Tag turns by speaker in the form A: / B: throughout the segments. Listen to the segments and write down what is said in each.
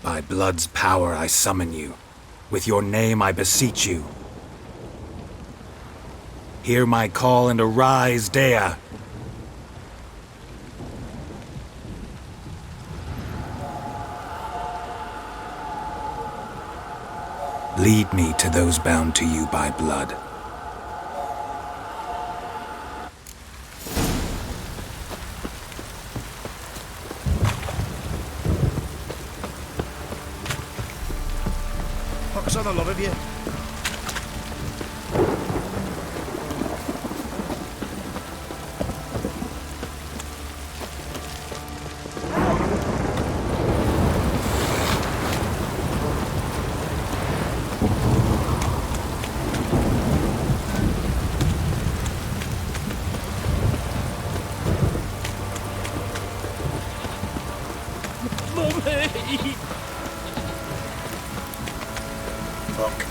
A: By blood's power I summon you. With your name I beseech you. Hear my call and arise, Dea! Lead me to those bound to you by blood.
B: Pox on the lot of you. Fuck.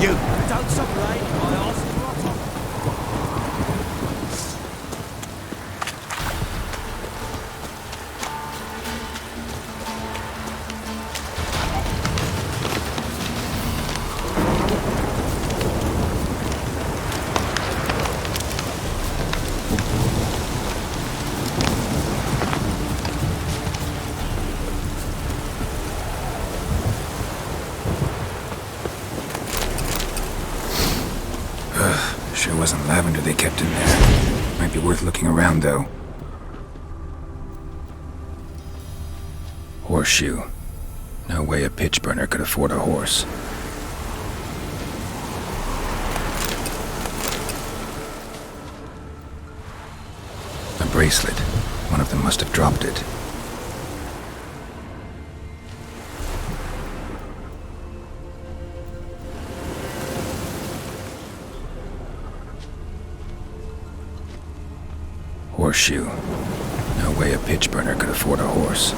B: You don't separate my arse and rotter.
A: Sure wasn't lavender they kept in there. Might be worth looking around, though. Horseshoe. No way a pitch burner could afford a horse. A bracelet. One of them must have dropped it. Horseshoe. No way a pitch burner could afford a horse.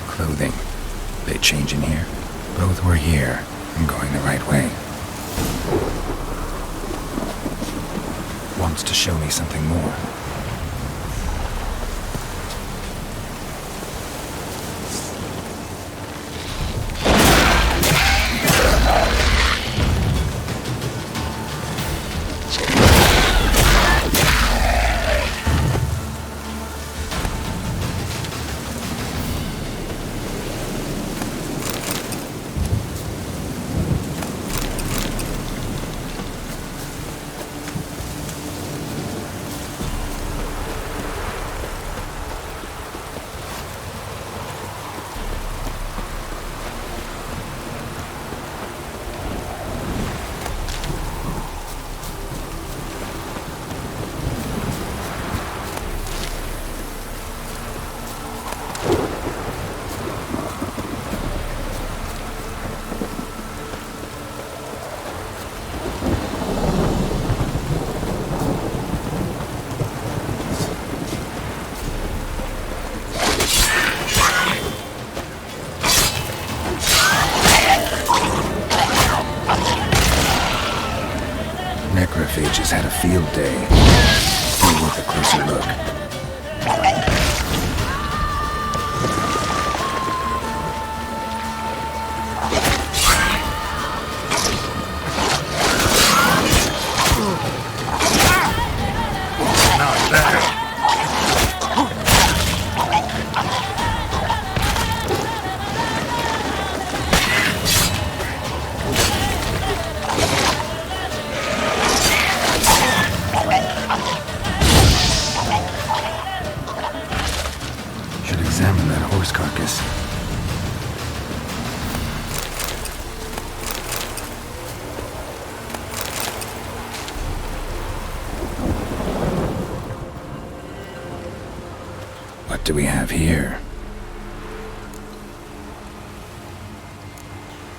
A: Clothing. They change in here? Both were here. I'm going the right way. Wants to show me something more. Necrophages had a field day. Still worth a closer look. Examine that horse carcass. What do we have here?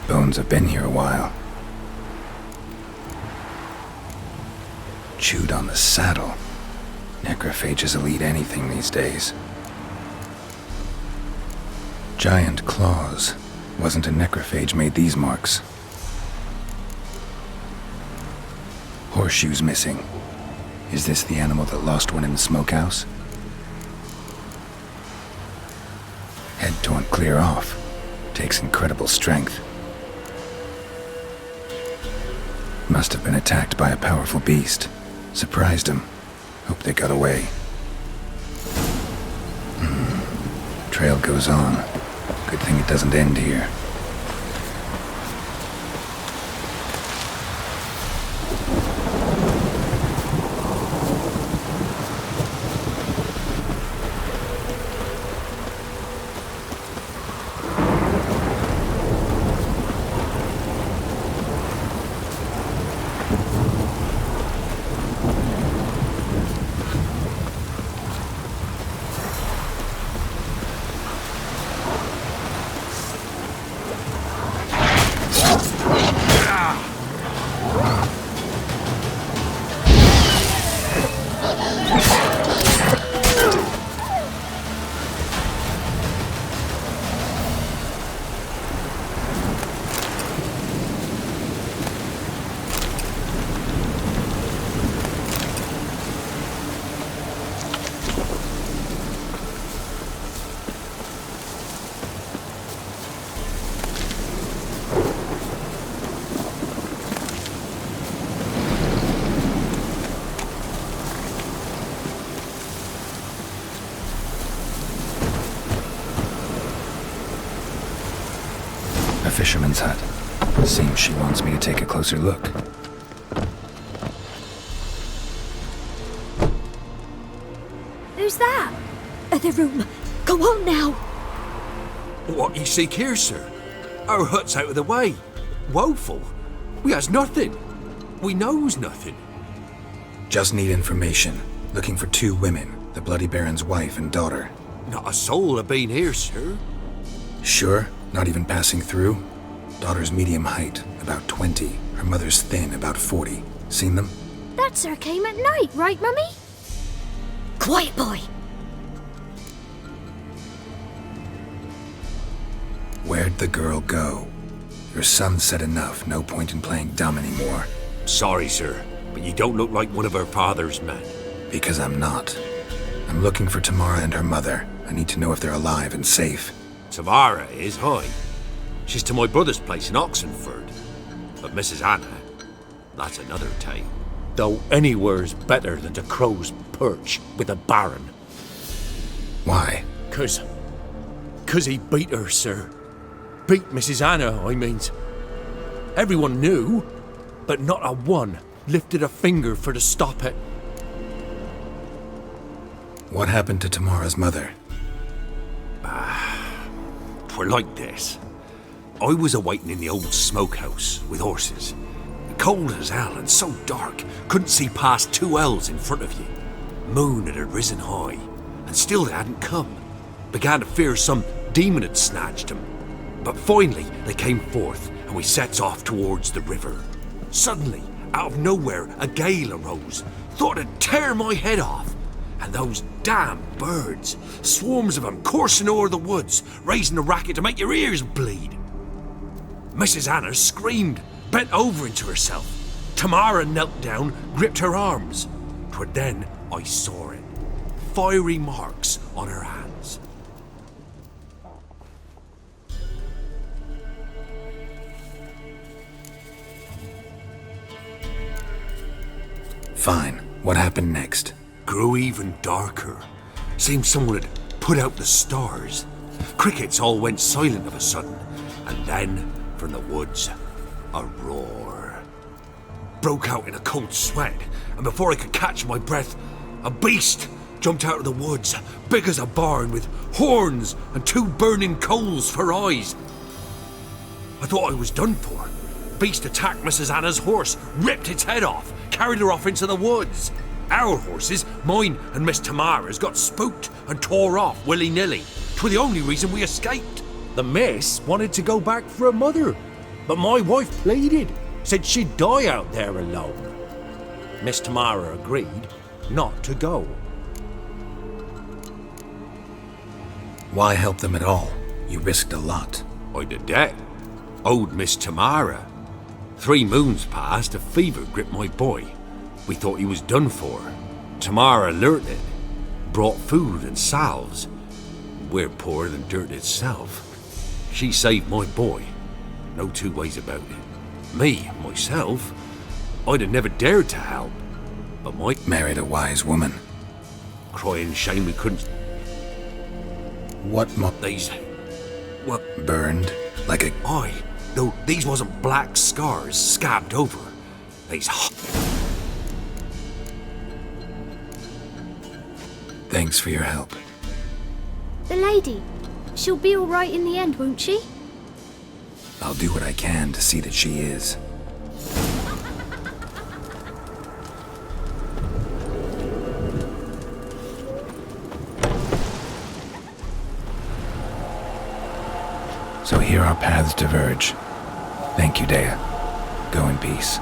A: Bones have been here a while. Chewed on the saddle. Necrophages will eat anything these days. Giant claws. Wasn't a necrophage made these marks. Horseshoes missing. Is this the animal that lost one in the smokehouse? Head torn clear off. Takes incredible strength. Must have been attacked by a powerful beast. Surprised him. Hope they got away. Trail goes on. Good thing it doesn't end here. A fisherman's hut. Seems she wants me to take a closer look.
C: Who's that? Other room. Go on now.
B: What you seek here, sir? Our hut's out of the way. Woeful. We has nothing. We knows nothing.
A: Just need information. Looking for 2 women. The Bloody Baron's wife and daughter.
B: Not a soul have been here, sir.
A: Sure? Not even passing through? Daughter's medium height, about 20. Her mother's thin, about 40. Seen them?
C: That sir came at night, right, Mummy? Quiet, boy.
A: Where'd the girl go? Your son said enough. No point in playing dumb anymore.
B: Sorry, sir, but you don't look like one of her father's men.
A: Because I'm not. I'm looking for Tamara and her mother. I need to know if they're alive and safe.
B: Tamara is, hi. She's to my brother's place in Oxenford. But Mrs. Anna, that's another tale. Though anywhere's better than to crow's perch with a baron.
A: Why?
B: 'Cause he beat her, sir. Beat Mrs. Anna, I means. Everyone knew, but not a one lifted a finger for to stop it.
A: What happened to Tamara's mother?
B: Twere like this. I was awaiting in the old smokehouse with horses. Cold as hell and so dark, couldn't see past 2 ells in front of you. Moon had risen high, and still they hadn't come. Began to fear some demon had snatched them. But finally they came forth, and we sets off towards the river. Suddenly, out of nowhere, a gale arose. Thought it'd tear my head off. And those damn birds, swarms of them coursing o'er the woods, raising a racket to make your ears bleed. Mrs. Anna screamed, bent over into herself. Tamara knelt down, gripped her arms. 'Twere then I saw it. Fiery marks on her hands.
A: Fine. What happened next?
B: Grew even darker. Seemed someone had put out the stars. Crickets all went silent of a sudden, and then, from the woods, a roar. Broke out in a cold sweat, and before I could catch my breath, a beast jumped out of the woods, big as a barn, with horns and 2 burning coals for eyes. I thought I was done for. Beast attacked Mrs. Anna's horse, ripped its head off, carried her off into the woods. Our horses, mine and Miss Tamara's, got spooked and tore off willy-nilly. 'Twere the only reason we escaped. The miss wanted to go back for her mother, but my wife pleaded, said she'd die out there alone. Miss Tamara agreed not to go.
A: Why help them at all? You risked a lot.
B: I did that. Owed Miss Tamara. 3 moons passed, a fever gripped my boy. We thought he was done for. Tamara learnt it. Brought food and salves. We're poorer than dirt itself. She saved my boy. No 2 ways about it. Me, myself, I'd have never dared to help. But my
A: Married a wise woman.
B: crying shame we couldn't.
A: What
B: These. Well,
A: burned? Like a...
B: aye. No, these wasn't black scars scabbed over. These.
A: Thanks for your help.
C: The lady. She'll be all right in the end, won't she?
A: I'll do what I can to see that she is. So here our paths diverge. Thank you, Dea. Go in peace.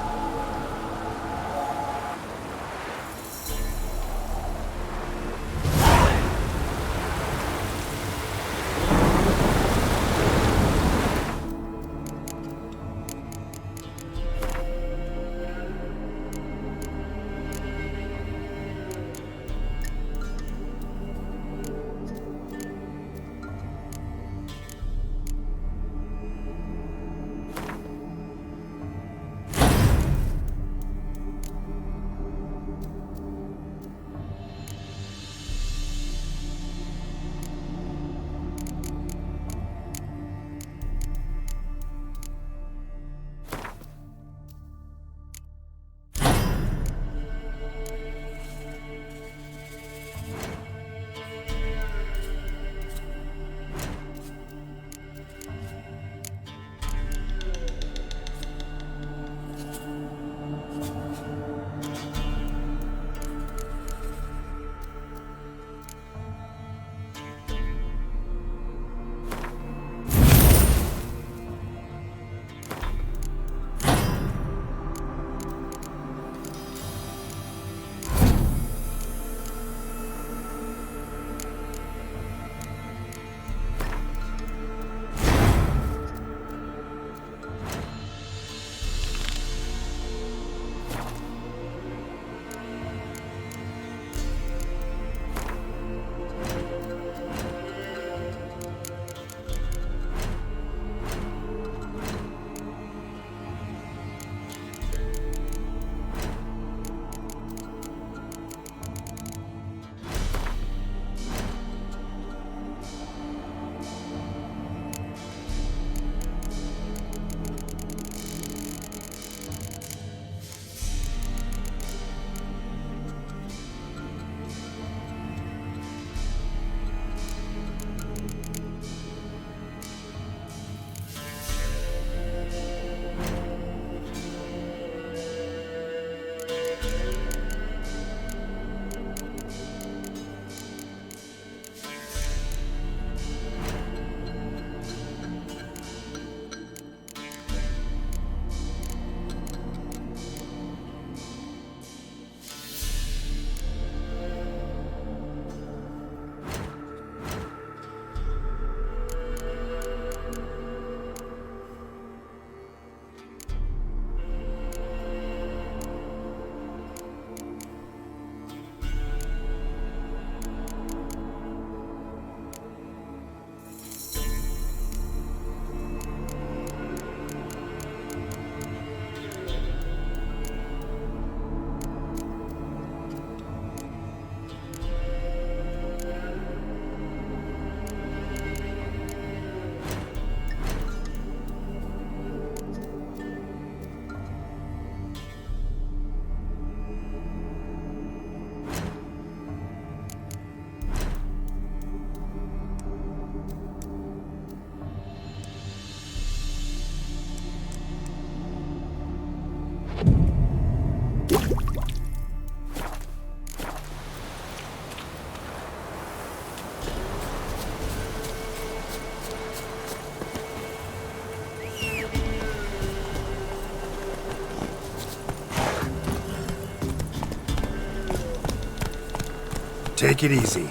D: Take it easy.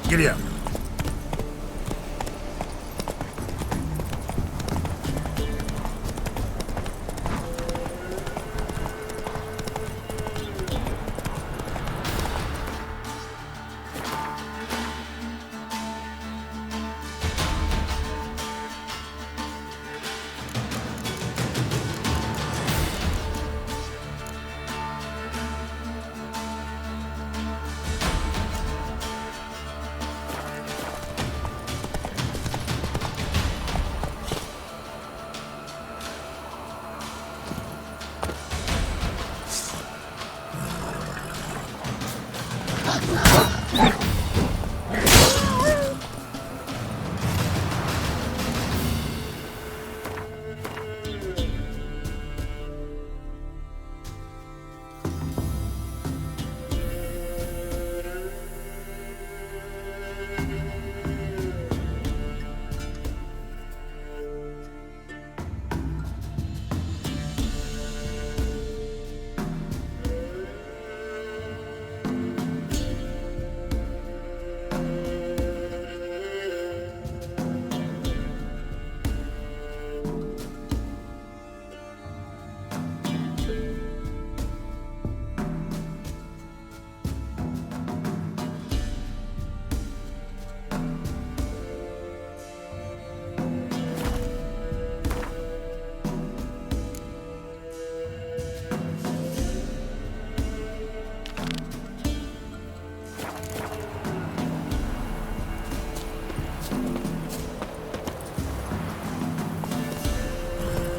D: Giddy up.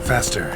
A: Faster.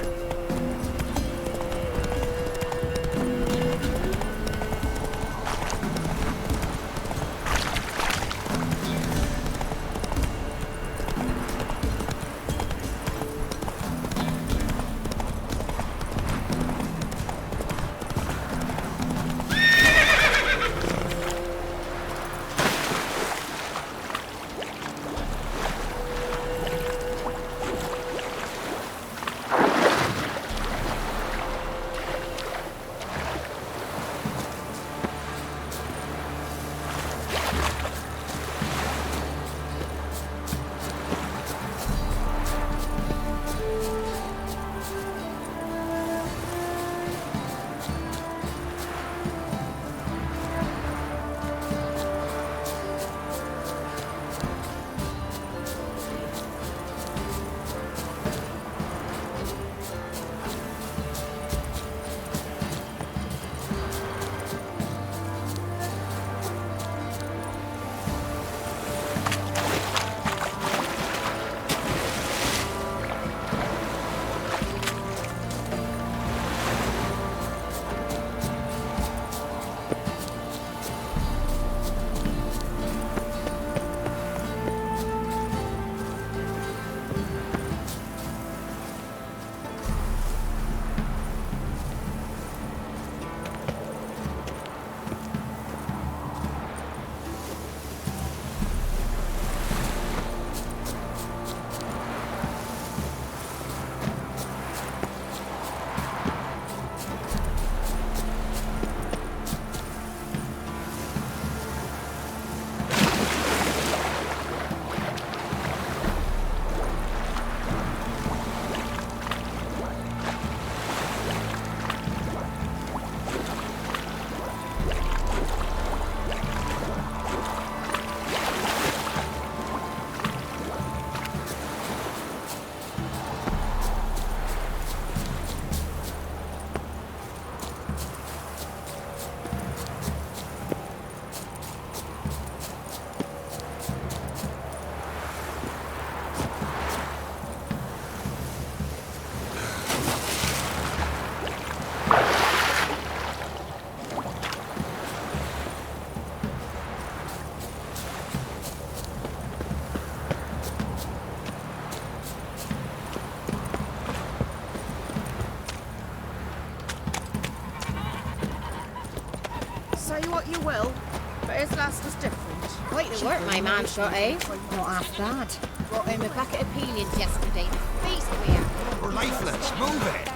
D: Say what you will, but his last was different.
E: Quite the work my man shot, eh? Not half bad. Brought him a packet of opinions yesterday. The feast we had.
B: We're lifeless. Move it.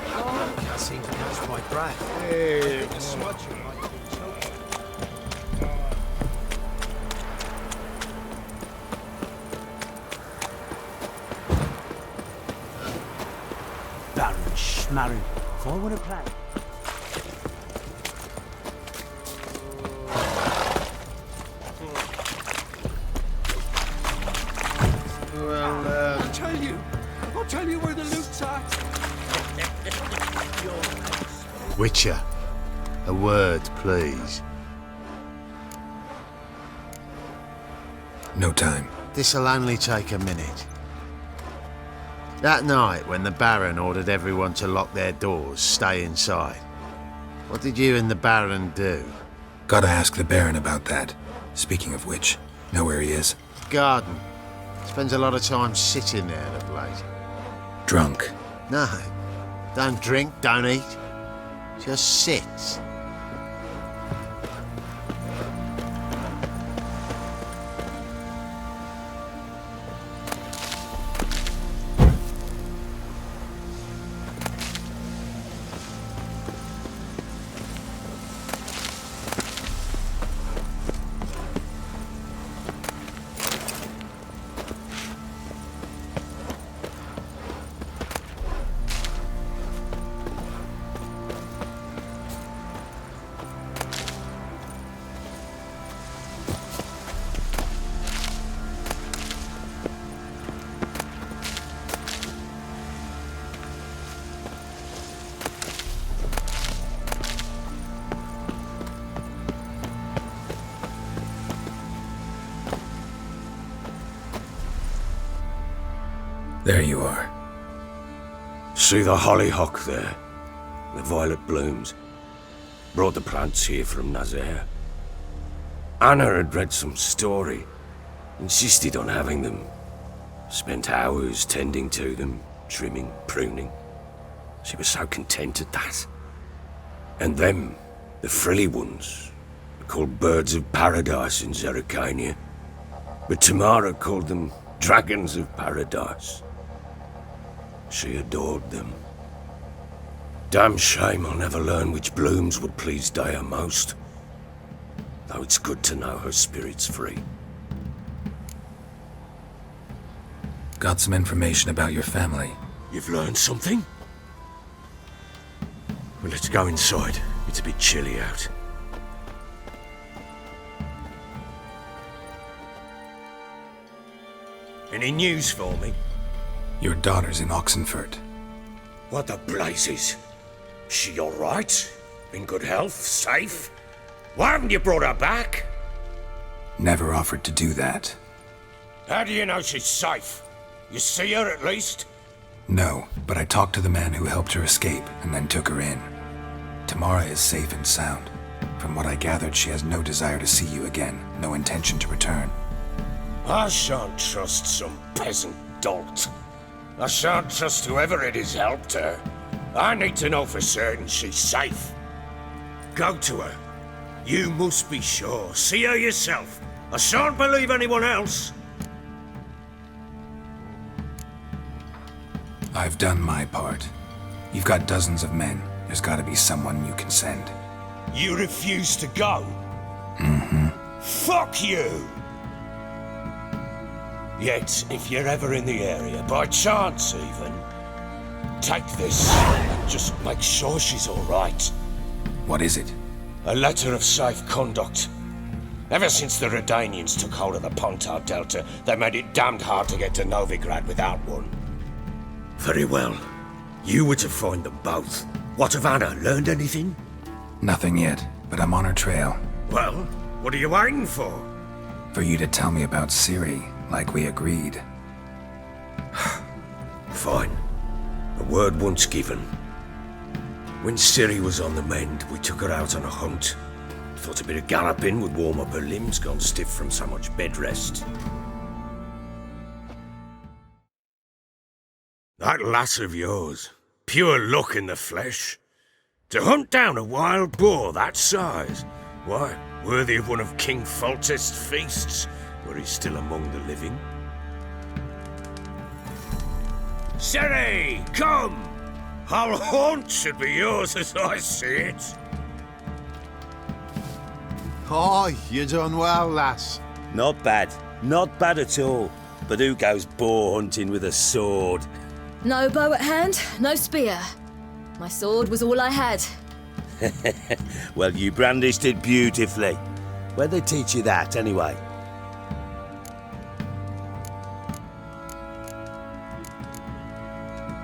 F: Can't seem to catch my breath.
B: Hey.
F: A smudge might be choking.
G: Baron Schmarren. Forward a plan.
B: Well, I'll tell you where the loot's at.
H: Witcher, a word, please.
A: No time.
H: This'll only take a minute. That night, when the Baron ordered everyone to lock their doors, stay inside, what did you and the Baron do?
A: Gotta ask the Baron about that. Speaking of which, know where he is?
H: Garden. Spends a lot of time sitting there of late.
A: Drunk.
H: No. Don't drink, don't eat. Just sits.
A: There you are.
B: See the hollyhock there? The violet blooms. Brought the plants here from Nazaire. Anna had read some story. Insisted on having them. Spent hours tending to them, trimming, pruning. She was so content at that. And them, the frilly ones, are called birds of paradise in Zerrikania. But Tamara called them dragons of paradise. She adored them. Damn shame I'll never learn which blooms would please Dea most. Though it's good to know her spirit's free.
A: Got some information about your family.
B: You've learned something? Well, let's go inside. It's a bit chilly out. Any news for me?
A: Your daughter's in Oxenfurt.
B: What the blazes? She all right? In good health? Safe? Why haven't you brought her back?
A: Never offered to do that.
B: How do you know she's safe? You see her at least?
A: No, but I talked to the man who helped her escape and then took her in. Tamara is safe and sound. From what I gathered, she has no desire to see you again, no intention to return.
B: I shan't trust some peasant dolt. I shan't trust whoever it is helped her. I need to know for certain she's safe. Go to her. You must be sure. See her yourself. I shan't believe anyone else.
A: I've done my part. You've got dozens of men. There's gotta be someone you can send.
B: You refuse to go?
A: Mm-hmm.
B: Fuck you! Yet, if you're ever in the area, by chance even, take this and just make sure she's all right.
A: What is it?
B: A letter of safe conduct. Ever since the Redanians took hold of the Pontar Delta, they made it damned hard to get to Novigrad without one. Very well. You were to find them both. What of Anna? Learned anything?
A: Nothing yet, but I'm on her trail.
B: Well, what are you waiting for?
A: For you to tell me about Ciri, like we agreed.
B: Fine. A word once given. When Ciri was on the mend, we took her out on a hunt. Thought a bit of galloping would warm up her limbs gone stiff from so much bed rest. That lass of yours, pure luck in the flesh. To hunt down a wild boar that size, why, worthy of one of King Foltest's feasts, were he still among the living. Ciri, come! Whole haunt should be yours as I see it.
H: Aye, you done well, lass.
I: Not bad. Not bad at all. But who goes boar hunting with a sword?
C: No bow at hand, no spear. My sword was all I had.
I: Well, you brandished it beautifully. Where'd they teach you that, anyway?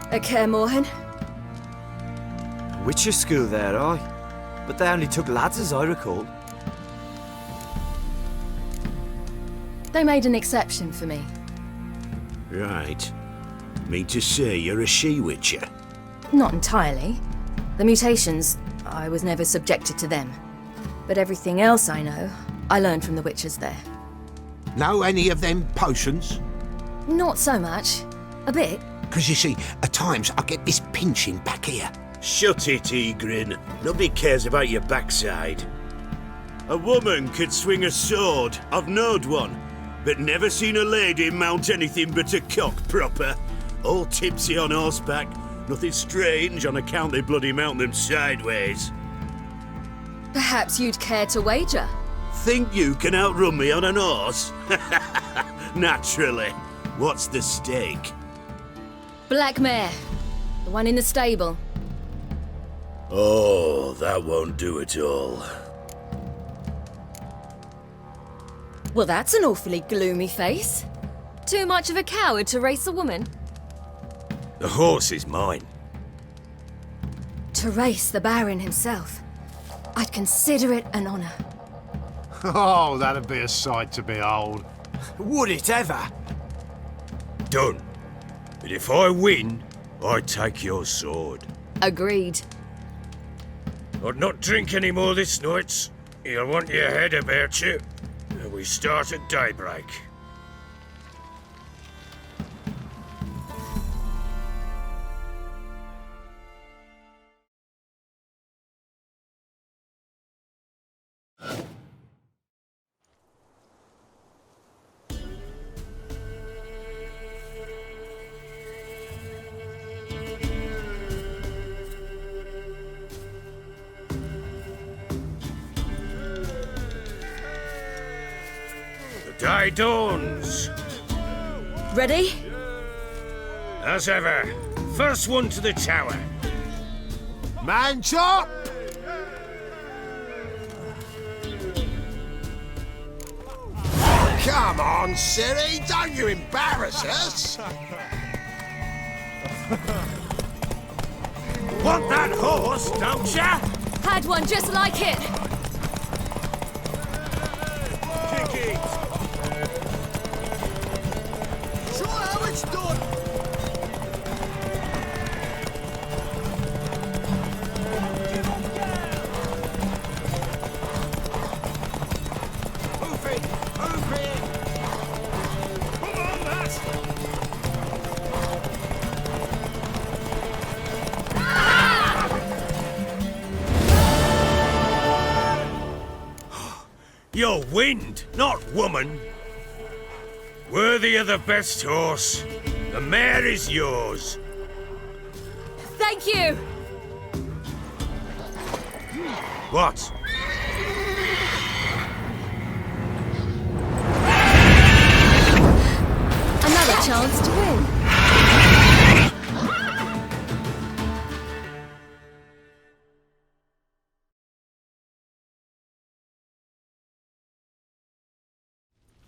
C: At Kaer Morhen.
F: Witcher school there, aye. But they only took lads as I recall.
C: They made an exception for me.
I: Right. Mean to say you're a she-witcher?
C: Not entirely. The mutations, I was never subjected to them.
J: But everything else I know, I learned from the witchers there.
B: Know any of them potions?
J: Not so much. A bit.
B: Because you see, at times I get this pinching back here.
I: Shut it, Egrin. Nobody cares about your backside. A woman could swing a sword. I've knowed one. But never seen a lady mount anything but a cock proper. All tipsy on horseback. Nothing strange on account they bloody mount them sideways.
J: Perhaps you'd care to wager?
I: Think you can outrun me on an horse? Naturally. What's the stake?
J: Black mare. The one in the stable.
I: Oh, that won't do at all.
J: Well, that's an awfully gloomy face. Too much of a coward to race a woman?
I: The horse is mine.
J: To race the Baron himself. I'd consider it an honour.
K: Oh, that'd be a sight to behold.
F: Would it ever?
I: Done. But if I win, I take your sword.
J: Agreed.
I: I'd not drink any more this night. You'll want your head about you. And we start at daybreak. Day dawns.
J: Ready?
I: As ever, first one to the tower.
H: Man chop! Come on, Siri, don't you embarrass us!
I: Want that horse, don't ya?
J: Had one just like it.
I: Kick it.
H: Show how it's done!
I: Move it! Move it! Come on, lass! You're wind, not woman. Worthy of the best horse. The mare is yours.
J: Thank you.
I: What?
J: Another chance to win.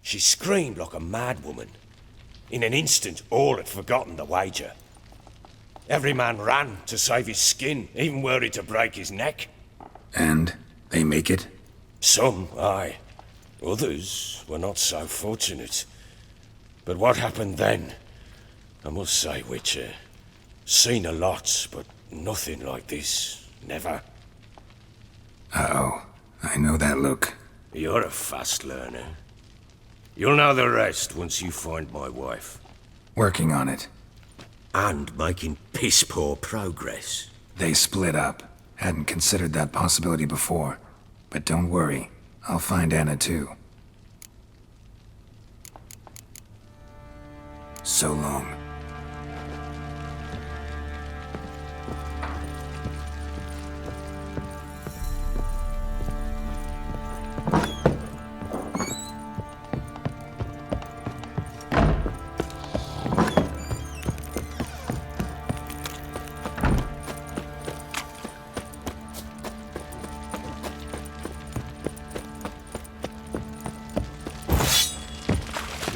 I: She screamed like a mad woman. In an instant, all had forgotten the wager. Every man ran to save his skin, even were it to break his neck.
A: And they make it?
I: Some, aye. Others were not so fortunate. But what happened then? I must say, Witcher, seen a lot, but nothing like this. Never.
A: Uh-oh. I know that look.
I: You're a fast learner. You'll know the rest once you find my wife.
A: Working on it.
I: And making piss-poor progress.
A: They split up. Hadn't considered that possibility before. But don't worry. I'll find Anna too. So long.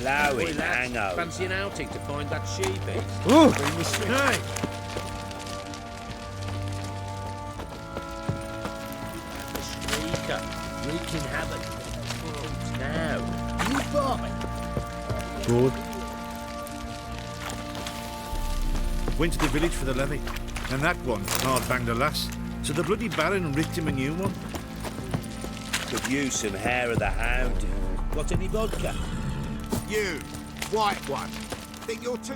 I: Blowing hangover.
L: Fancy an outing to find that sheepy?
F: Ooh.
L: Hey. The streaker, wreaking havoc. Now, you buy.
K: Good. Went to the village for the levy, and that one hard banged a lass. So the bloody Baron ripped him a new one.
L: Could use some hair of the hound. Got any vodka?
B: You, white one. Think you're too...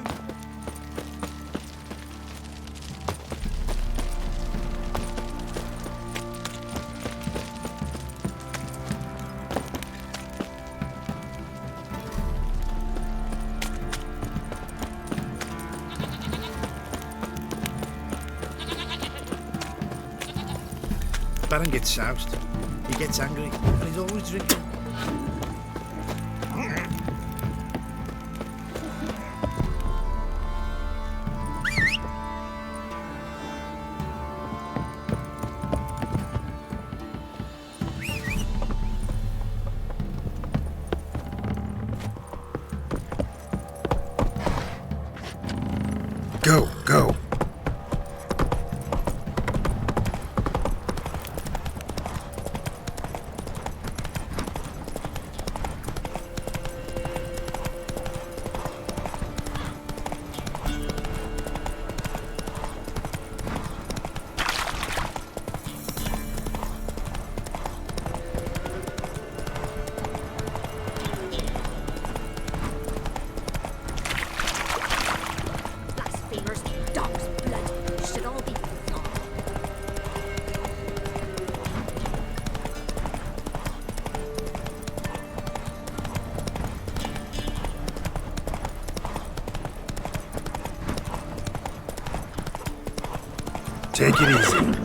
M: Baron gets soused. He gets angry, and he's always drinking.
A: Go, go.
C: Blasphemers, dog's blood. Should all be
A: Take it easy.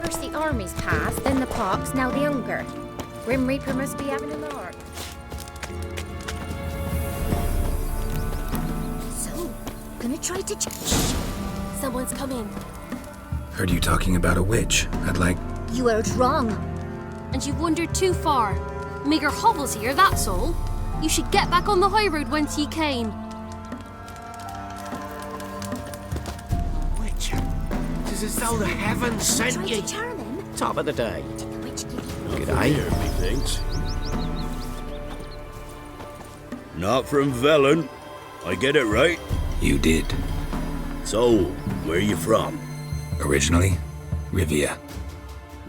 E: First the armies passed, then the pox, now the hunger. Grim Reaper must be having a lark.
C: So, gonna try to someone's coming.
A: Heard you talking about a witch. I'd like...
C: You heard wrong.
N: And you've wandered too far. Meagre hovels here, that's all. You should get back on the high road whence ye came.
L: Witcher, 'tis as though the heavens sent ye. Top of the day.
I: Good eye. Here, methinks. Not from Velen. I get it right?
A: You did.
I: So, where you from?
A: Originally, Rivia.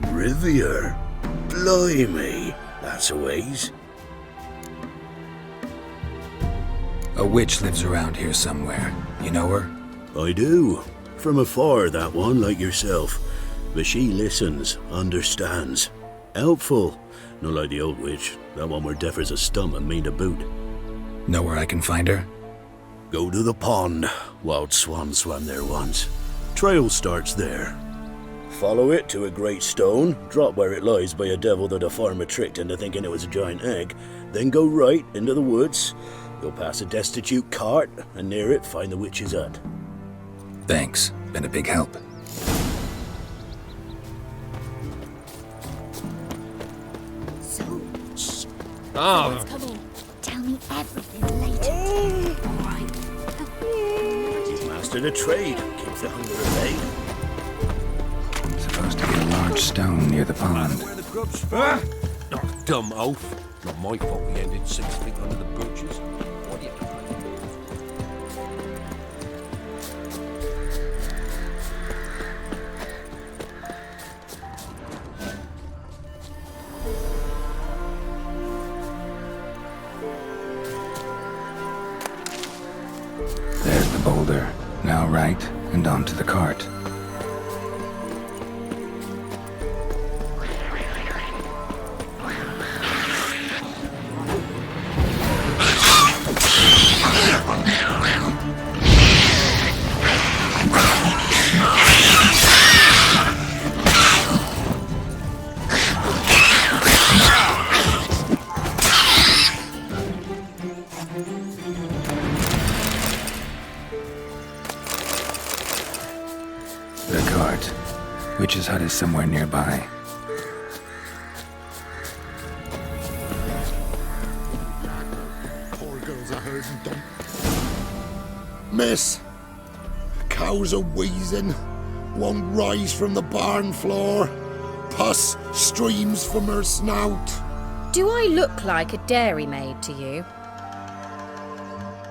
I: Rivia? Blimey. That's a ways.
A: A witch lives around here somewhere. You know her?
I: I do. From afar, that one, like yourself. But she listens, understands. Helpful. Not like the old witch. That one were deaf as a stump and mean to boot.
A: Know where I can find her?
I: Go to the pond. Wild swan swam there once. Trail starts there. Follow it to a great stone, drop where it lies by a devil that a farmer tricked into thinking it was a giant egg, then go right into the woods. You'll pass a destitute cart, and near it find the witch's hut.
A: Thanks. Been a big help.
C: So, shh.
L: Oh.
C: Someone's coming. Tell me everything later. All right.
I: He's mastered a trade, keeps the hunger at bay.
A: Supposed to be a large stone near the pond.
L: Where the grub's from? Oh, dumb oaf. Not my fault we ended 6 feet under the birches. What do you
A: There's the boulder. Now right, and onto the cart. cart. Witch's hut is somewhere nearby.
O: Poor girls are herding dump. Miss, cows are wheezing, won't rise from the barn floor. Pus streams from her snout.
E: Do I look like a dairymaid to you?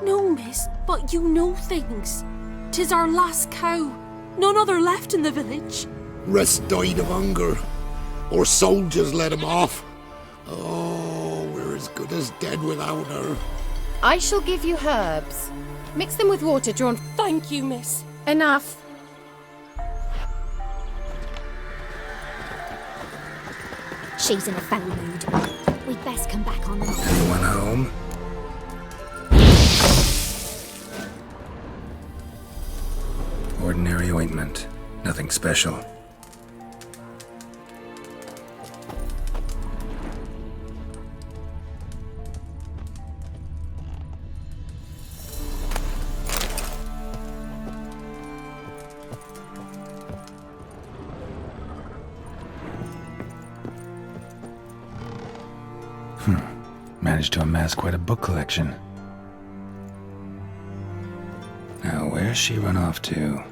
N: No, miss, but you know things. 'Tis our last cow. None other left in the village.
O: Rest died of hunger, or soldiers let him off. Oh, we're as good as dead without her.
E: I shall give you herbs. Mix them with water drawn.
N: Thank you, miss.
E: Enough.
C: She's in a foul mood. We'd best come back on the line.
A: Anyone home? Ordinary ointment. Nothing special. Managed to amass quite a book collection. Now, where's she run off to?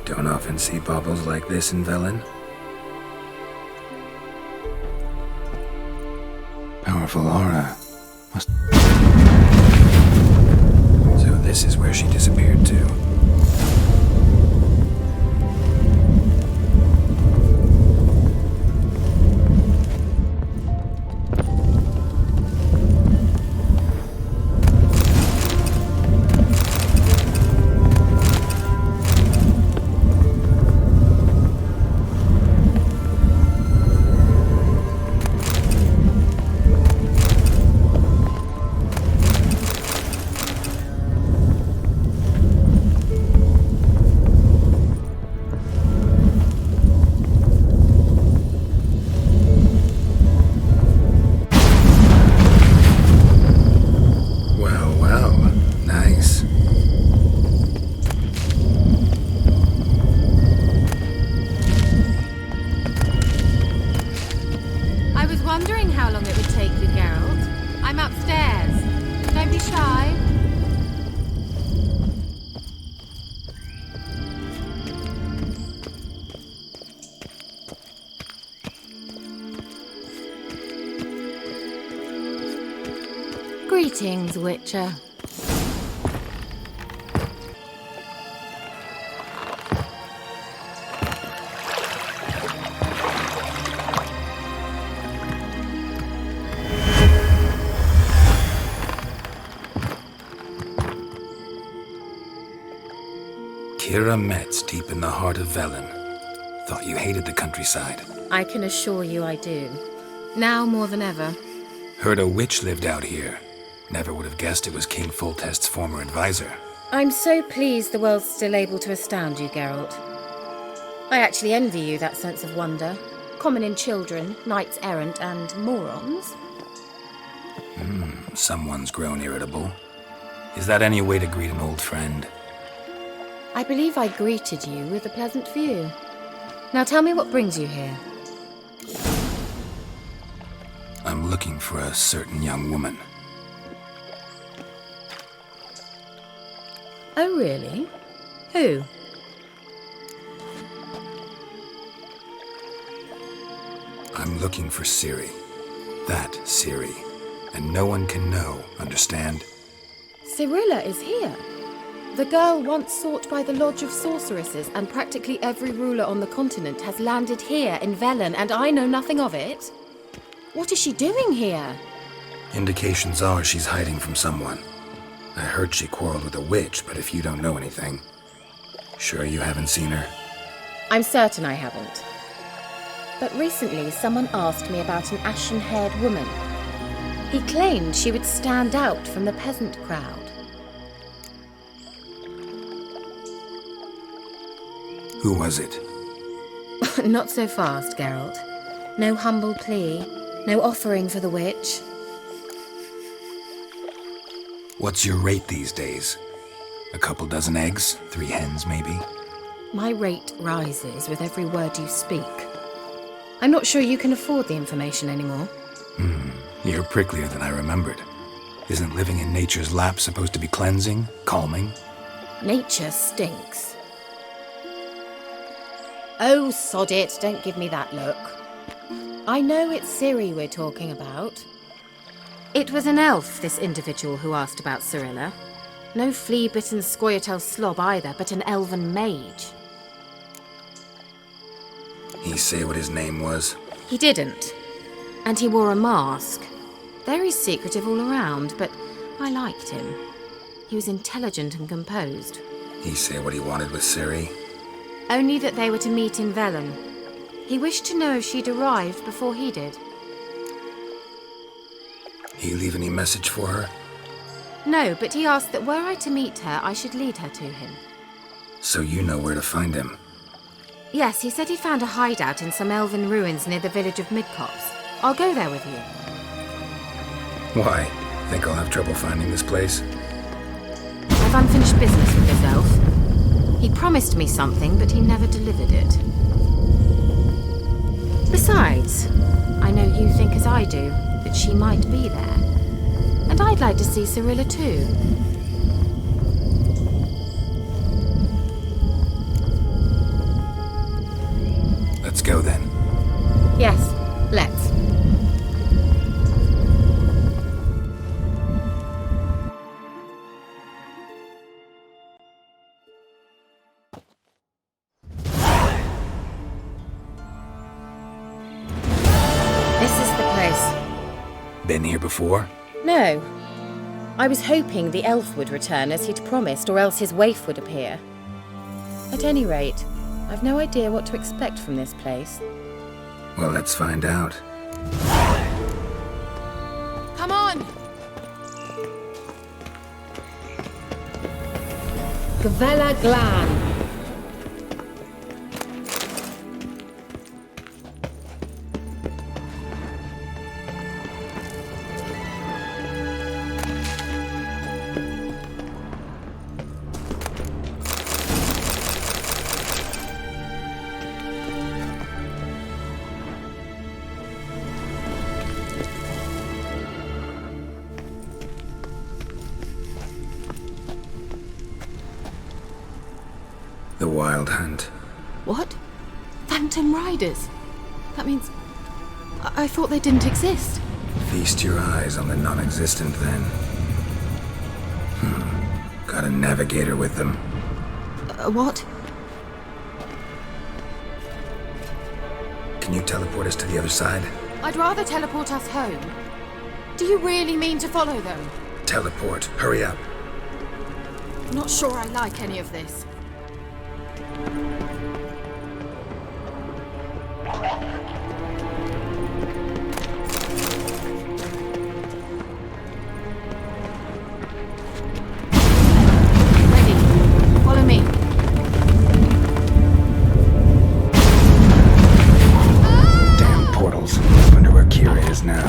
A: Don't often see baubles like this in Velen. Powerful aura. So this is where she disappeared to.
E: Wondering how long it would take you, Geralt. I'm upstairs. Don't be shy. Greetings, Witcher.
A: Keira Metz, deep in the heart of Velen. Thought you hated the countryside.
E: I can assure you I do. Now more than ever.
A: Heard a witch lived out here. Never would have guessed it was King Foltest's former advisor.
E: I'm so pleased the world's still able to astound you, Geralt. I actually envy you that sense of wonder. Common in children, knights errant, and morons.
A: Someone's grown irritable. Is that any way to greet an old friend?
E: I believe I greeted you with a pleasant view. Now tell me what brings you here.
A: I'm looking for a certain young woman.
E: Oh, really? Who?
A: I'm looking for Ciri. That Ciri. And no one can know, understand?
E: Cirilla is here. The girl once sought by the Lodge of Sorceresses, and practically every ruler on the continent has landed here in Velen, and I know nothing of it. What is she doing here?
A: Indications are she's hiding from someone. I heard she quarreled with a witch, but if you don't know anything, sure you haven't seen her?
E: I'm certain I haven't. But recently someone asked me about an ashen-haired woman. He claimed she would stand out from the peasant crowd.
A: Who was it?
E: Not so fast, Geralt. No humble plea, no offering for the witch.
A: What's your rate these days? A couple dozen eggs? 3 hens, maybe?
E: My rate rises with every word you speak. I'm not sure you can afford the information anymore.
A: You're pricklier than I remembered. Isn't living in nature's lap supposed to be cleansing, calming?
E: Nature stinks. Oh, sod it, don't give me that look. I know it's Ciri we're talking about. It was an elf, this individual who asked about Cirilla. No flea-bitten Scoia'tael slob either, but an elven mage.
A: He say what his name was?
E: He didn't. And he wore a mask. Very secretive all around, but I liked him. He was intelligent and composed.
A: He say what he wanted with Ciri?
E: Only that they were to meet in Velen. He wished to know if she'd arrived before he did.
A: He leave any message for her?
E: No, but he asked that were I to meet her, I should lead her to him.
A: So you know where to find him?
E: Yes, he said he found a hideout in some elven ruins near the village of Midcopse. I'll go there with you.
A: Why? Think I'll have trouble finding this place?
E: I've unfinished business with this elf. He promised me something, but he never delivered it. Besides, I know you think as I do, that she might be there. And I'd like to see Cirilla too.
A: Let's go then.
E: Yes, let's.
A: Been here before?
E: No. I was hoping the elf would return as he'd promised, or else his waif would appear. At any rate, I've no idea what to expect from this place.
A: Well, let's find out.
E: Come on! Gavella Glan.
A: The Wild Hunt.
E: What? Phantom Riders? That means... I thought they didn't exist.
A: Feast your eyes on the non-existent, then. Got a navigator with them.
E: What?
A: Can you teleport us to the other side?
E: I'd rather teleport us home. Do you really mean to follow them?
A: Teleport. Hurry up.
E: Not sure I like any of this.
A: Keira is now.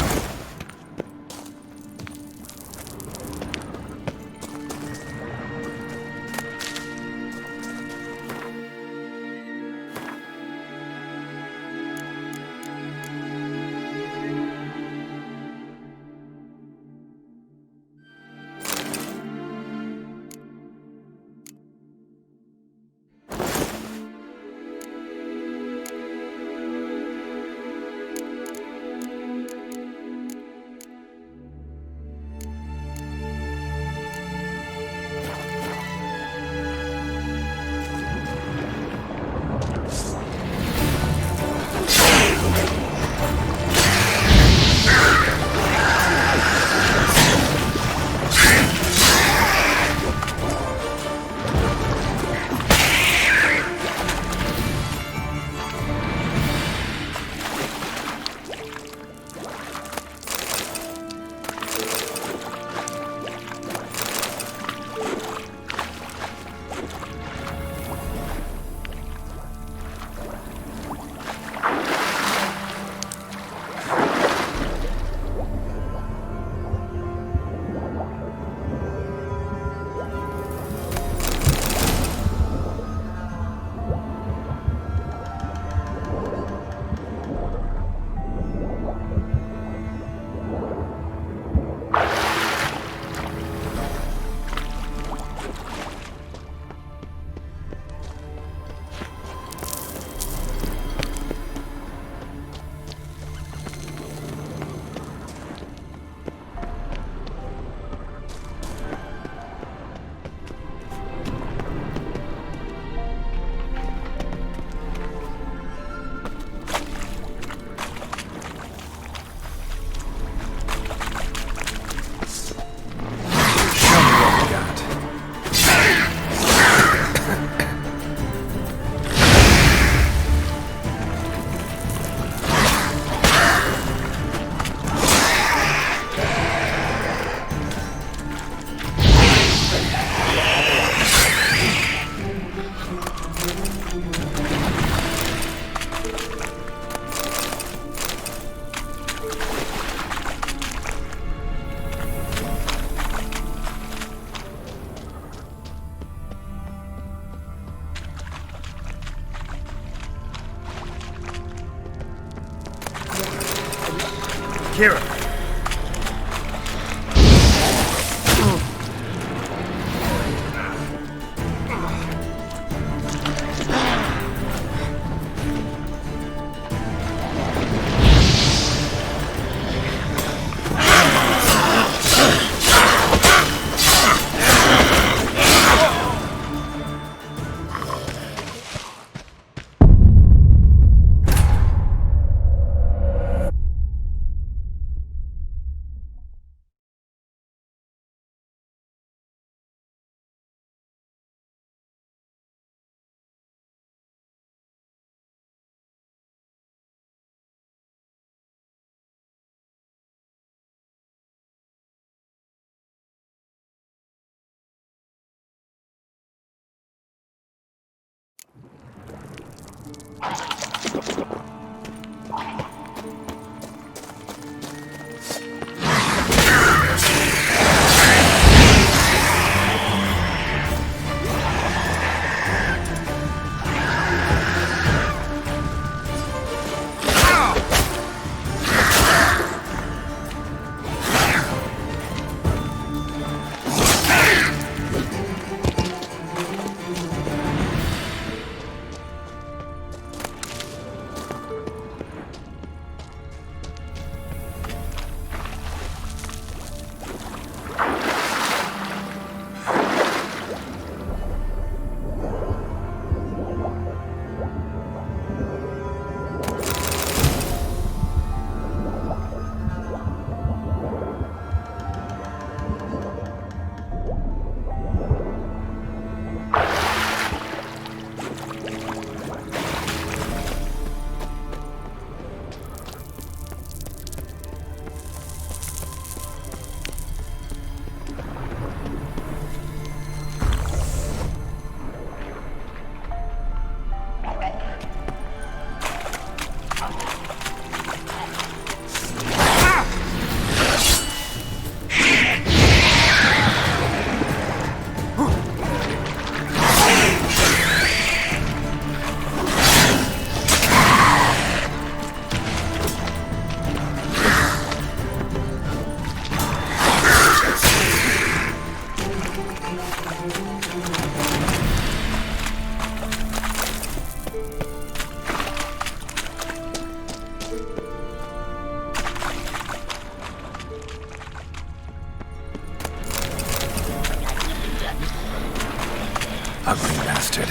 M: Keira!
A: Ugly bastard.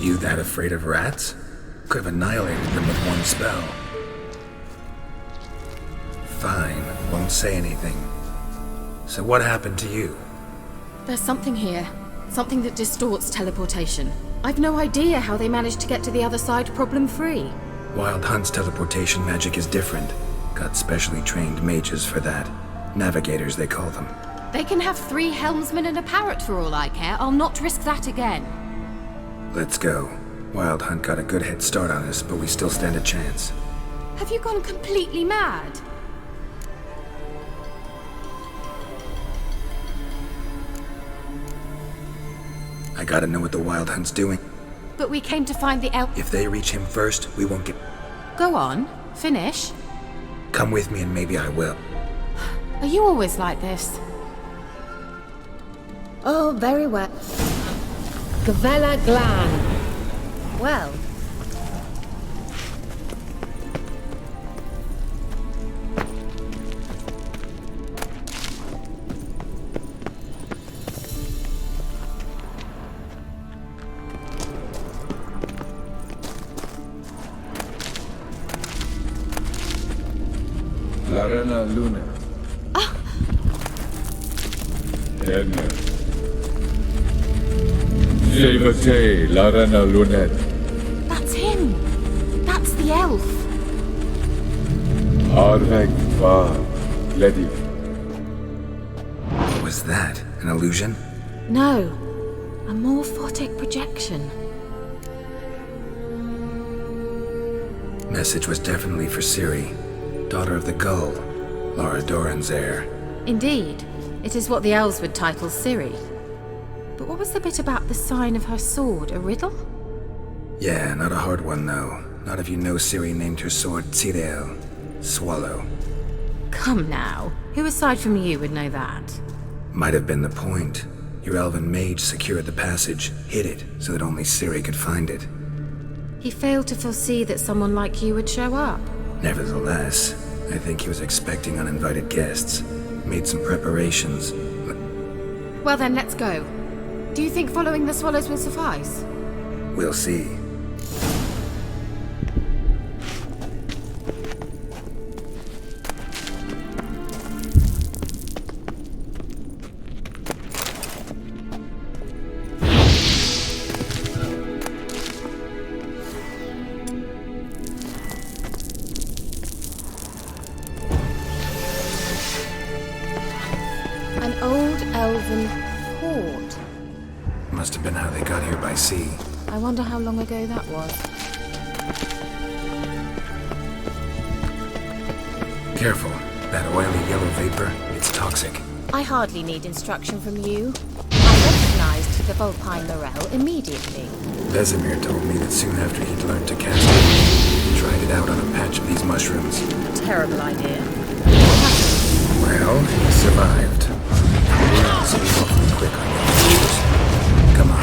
A: You that afraid of rats? Could have annihilated them with one spell. Fine, won't say anything. So what happened to you?
E: There's something here. Something that distorts teleportation. I've no idea how they managed to get to the other side problem-free.
A: Wild Hunt's teleportation magic is different. Got specially trained mages for that. Navigators, they call them.
E: They can have 3 helmsmen and a parrot for all I care. I'll not risk that again.
A: Let's go. Wild Hunt got a good head start on us, but we still stand a chance.
E: Have you gone completely mad?
A: I gotta know what the Wild Hunt's doing.
E: But we came to find the elf.
A: If they reach him first, we won't get...
E: Go on. Finish.
A: Come with me and maybe I will.
E: Are you always like this?
C: Oh, very well. Gavella Glan. Well.
P: Larena Luna. Edna. Jevate Larena Lunet.
E: That's him. That's the elf.
P: Arvek Va Ledi.
A: What was that? An illusion?
E: No. A morphotic projection.
A: Message was definitely for Ciri, daughter of the Gull, Lara Doran's heir.
E: Indeed. It is what the elves would title Ciri. But what was the bit about the sign of her sword? A riddle?
A: Yeah, not a hard one though. Not if you know Ciri named her sword Tirel, Swallow.
E: Come now. Who aside from you would know that?
A: Might have been the point. Your elven mage secured the passage, hid it, so that only Ciri could find it.
E: He failed to foresee that someone like you would show up.
A: Nevertheless, I think he was expecting uninvited guests. Made some preparations, but...
E: Well then, let's go. Do you think following the swallows will suffice?
A: We'll see.
E: An old elven port.
A: Must have been how they got here by sea.
E: I wonder how long ago that was.
A: Careful. That oily yellow vapor, it's toxic.
C: I hardly need instruction from you. I recognized the Vulpine Morel immediately.
A: Vesemir told me that soon after he'd learned to cast it, he tried it out on a patch of these mushrooms.
C: Terrible idea.
A: Well, he survived. Wounds heal awfully quick on your features. Come on.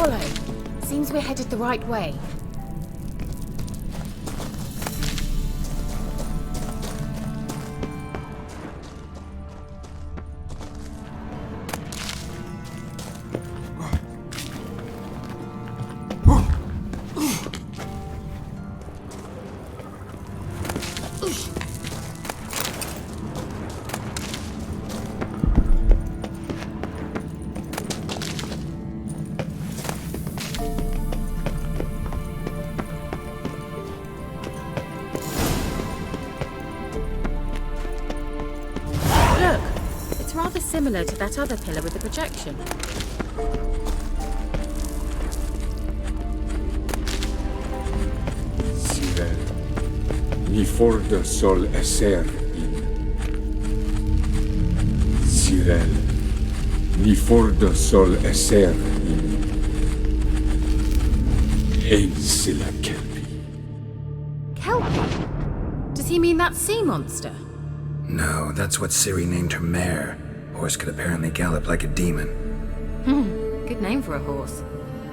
E: swallow. Seems we're headed the right way. Similar to that other pillar with the projection.
P: Sirel, ni forda sol esser in. Sirel, ni forda sol esser in. Ein silla kelpi.
E: Kelpie? Does he mean that sea monster?
A: No, that's what Ciri named her mare. Horse could apparently gallop like a demon.
E: Good name for a horse.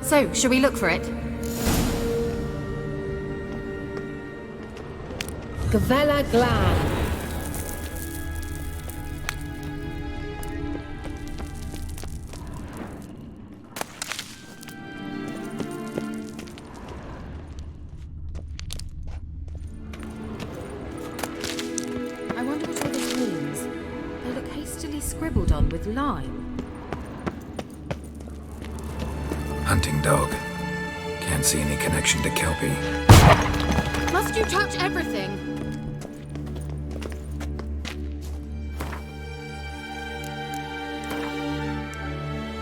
E: So, shall we look for it? Gavella Glad. I wonder what all this means. They look hastily scribbled on with lime.
A: Hunting dog. Can't see any connection to Kelpie.
E: Must you touch everything?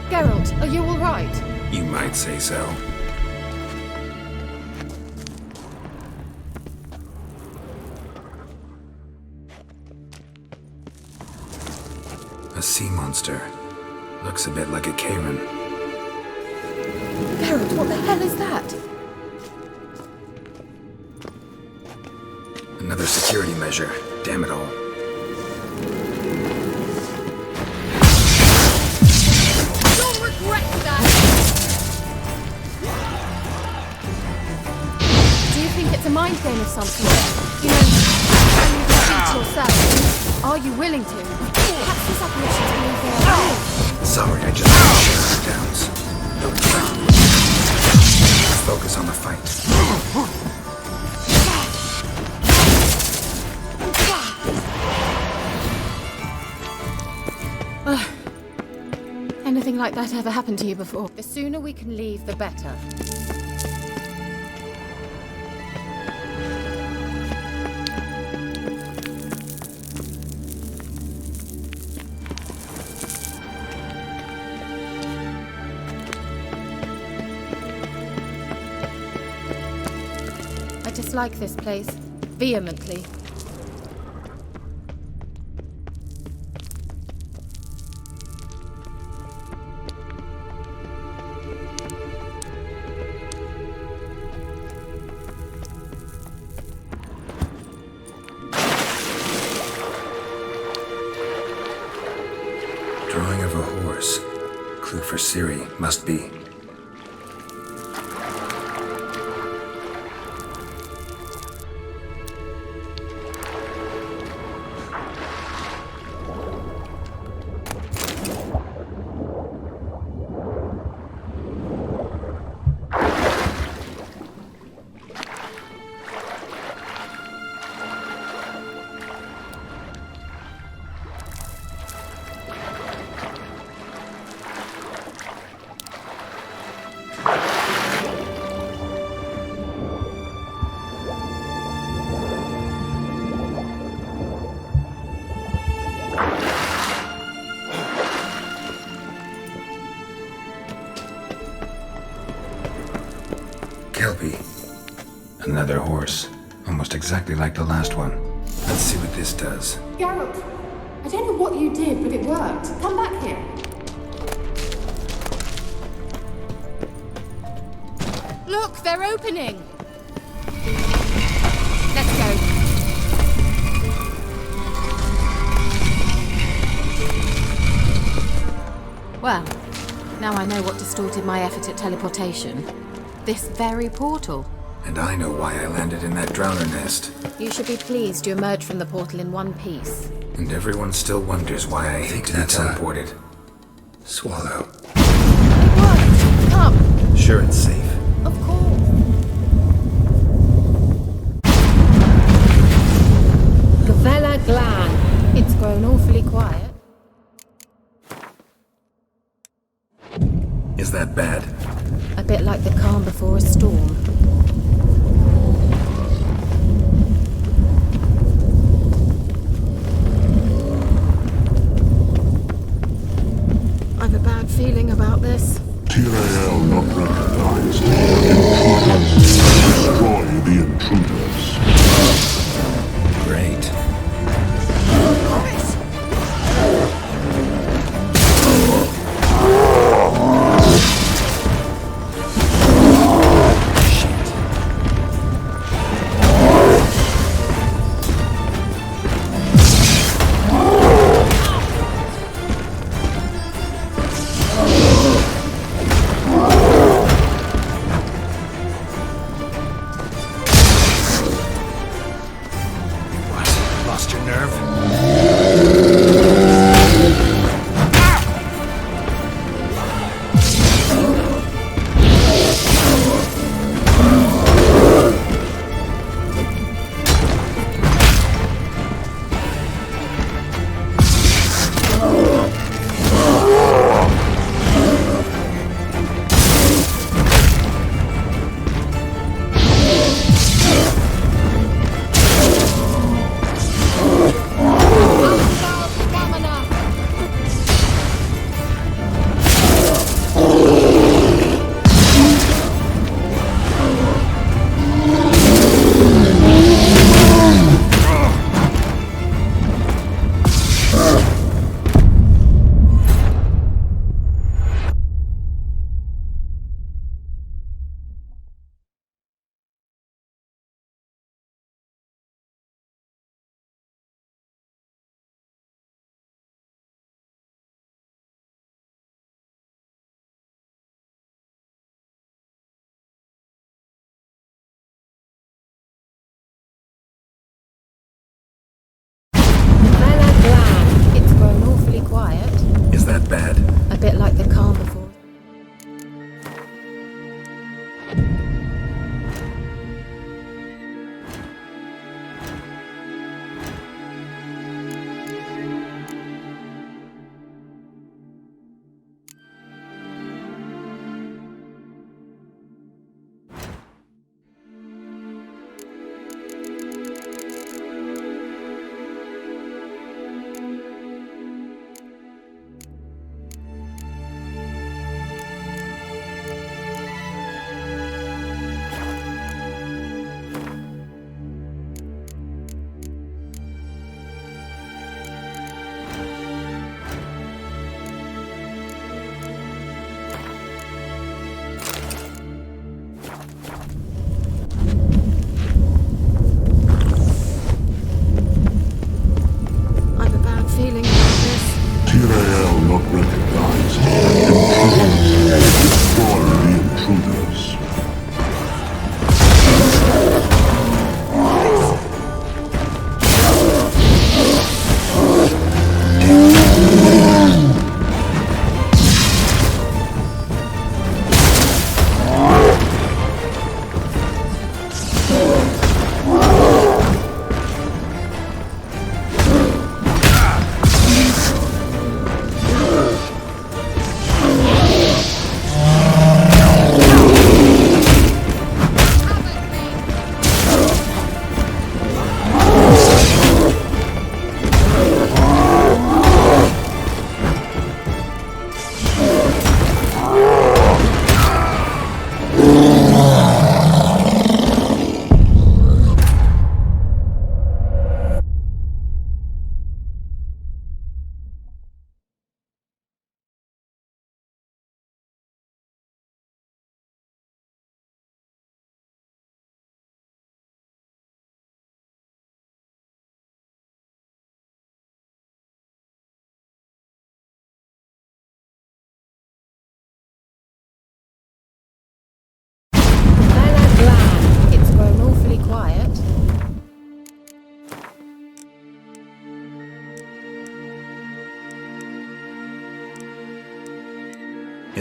E: Geralt, are you all right?
A: You might say so. A sea monster. Looks a bit like a Karen.
E: Geralt, what the hell is that?
A: Another security measure. Damn it all.
E: You'll regret that! Do you think it's a mind game of some sort? You know, can you defeat yourself? Are you willing to? Perhaps this apparition's believe they are real.
A: Sorry, I just want to shut downs. No time. Let's focus on the fight.
E: Anything like that ever happened to you before? The sooner we can leave, the better. I dislike this place, vehemently.
A: Drawing of a horse. Clue for Ciri, must be. Kelpie. Another horse. Almost exactly like the last one. Let's see what this does.
E: Geralt, I don't know what you did, but it worked. Come back here. Look, they're opening. Let's go. Well, Now I know what distorted my effort at teleportation. This very portal.
A: And I know why I landed in that drowner nest.
E: You should be pleased you emerged from the portal in one piece.
A: And everyone still wonders why I hate to be teleported. Swallow.
E: What? Come!
A: Sure it's safe.
E: Of course. Gavella Glan. It's grown awfully quiet.
A: Is that bad?
E: A bit like the calm before a storm. I've a bad feeling about this.
O: Tyrael not recognized. Intruders. Destroy the intruders.
A: Great.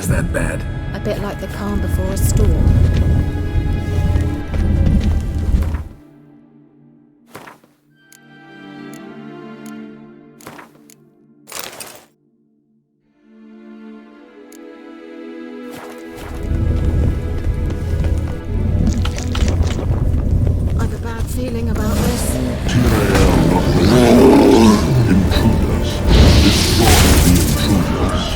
A: Is that bad?
E: A bit like the calm before a storm. I've a bad feeling about this.
O: Geralt of Rivia. Intruders. Destroy the intruders.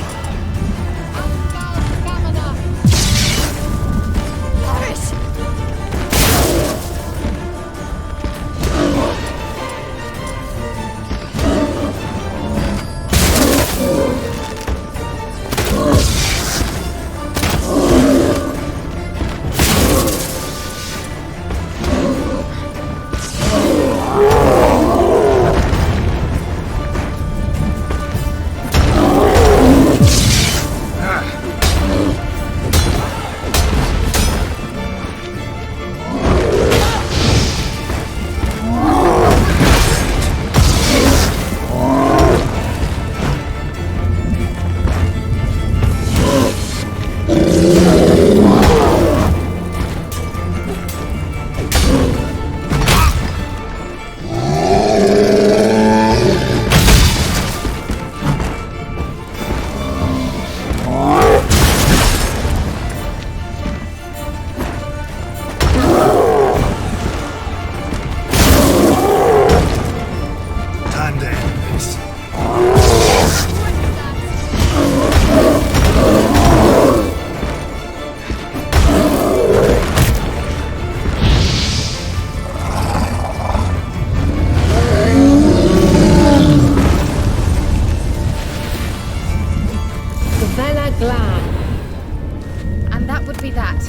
E: And that would be that.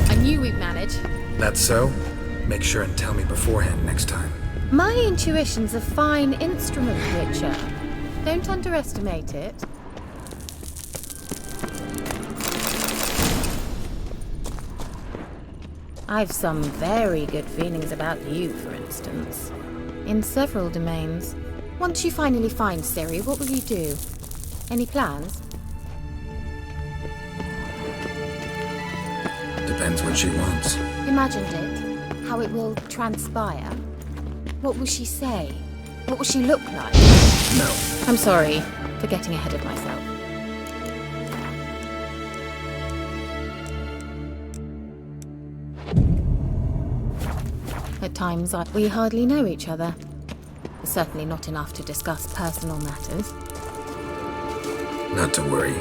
E: I knew we'd manage.
A: That's so? Make sure and tell me beforehand next time.
E: My intuition's a fine instrument, Witcher. Don't underestimate it. I've some very good feelings about you, for instance. In several domains. Once you finally find Ciri, what will you do? Any plans?
A: Depends what she wants.
E: Imagined it. How it will transpire. What will she say? What will she look like?
A: No.
E: I'm sorry for getting ahead of myself. At times, we hardly know each other. Certainly not enough to discuss personal matters.
A: Not to worry.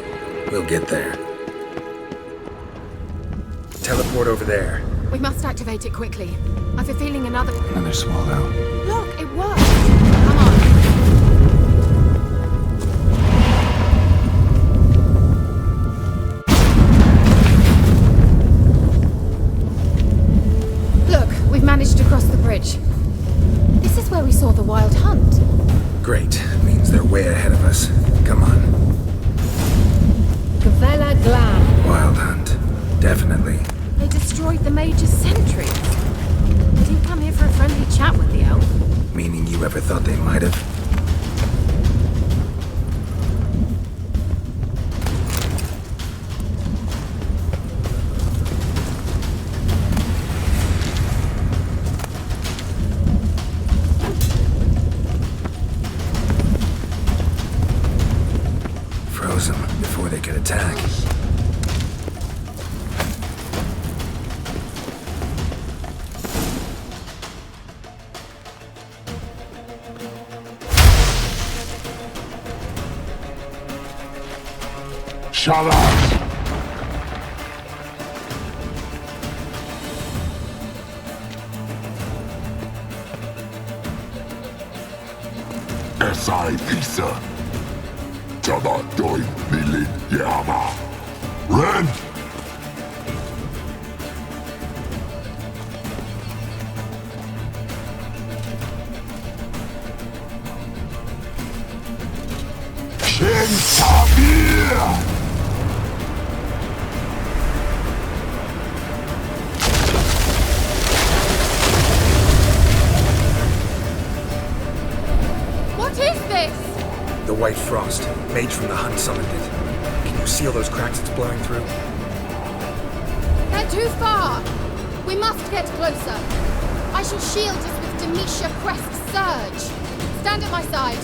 A: We'll get there. Teleport over there.
E: We must activate it quickly. I've a feeling another
A: swallow.
E: Look, it worked! Come on. Look, we've managed to cross the bridge. This is where we saw the wild hunt.
A: Great. Means they're way ahead of us. Come on.
E: Gavella Glam.
A: Wild hunt. Definitely.
E: They destroyed the Major's sentries. They didn't come here for a friendly chat with the elf.
A: Meaning you ever thought they might have? Froze them before they could attack.
O: Shut up! Esai Pisa. Jabba Doi Milin Yama. Ren! Shin Tabir!
E: What is this?
A: The White Frost. Mage from the hunt summoned it. Can you seal those cracks it's blowing through.
E: They're too far! We must get closer. I shall shield us with Demetia Crest's surge. Stand at my side.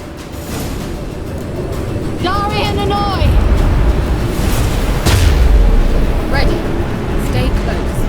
E: Darian and Oi! Ready. Stay close.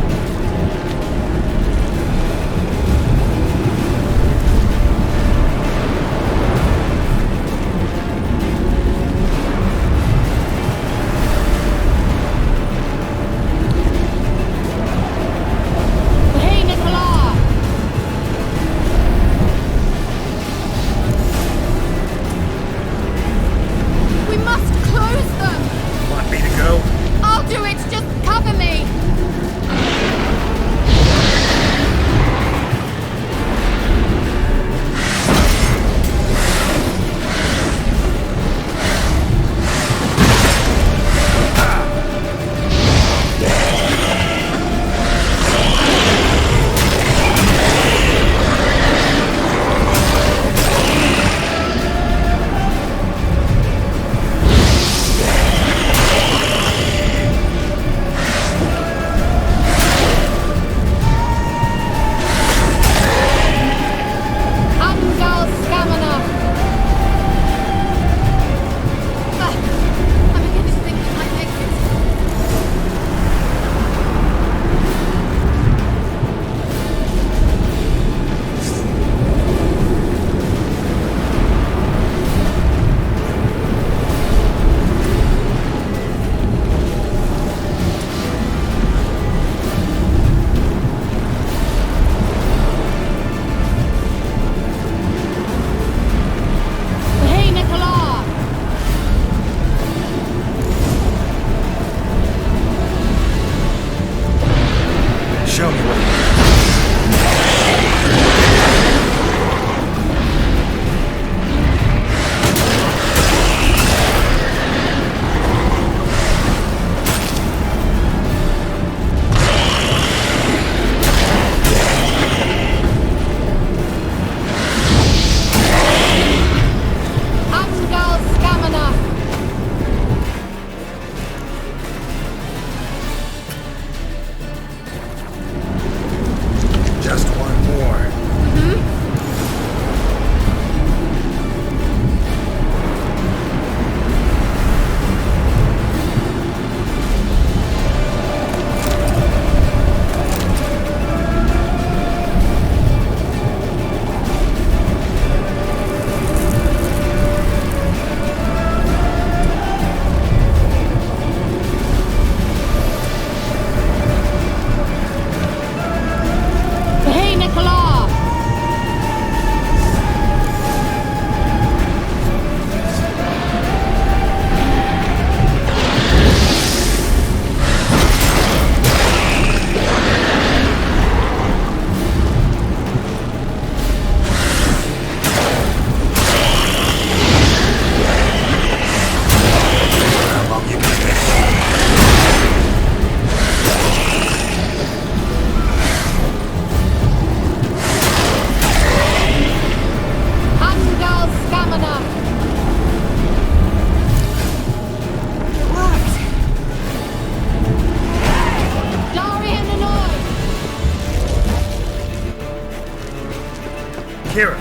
A: Keira!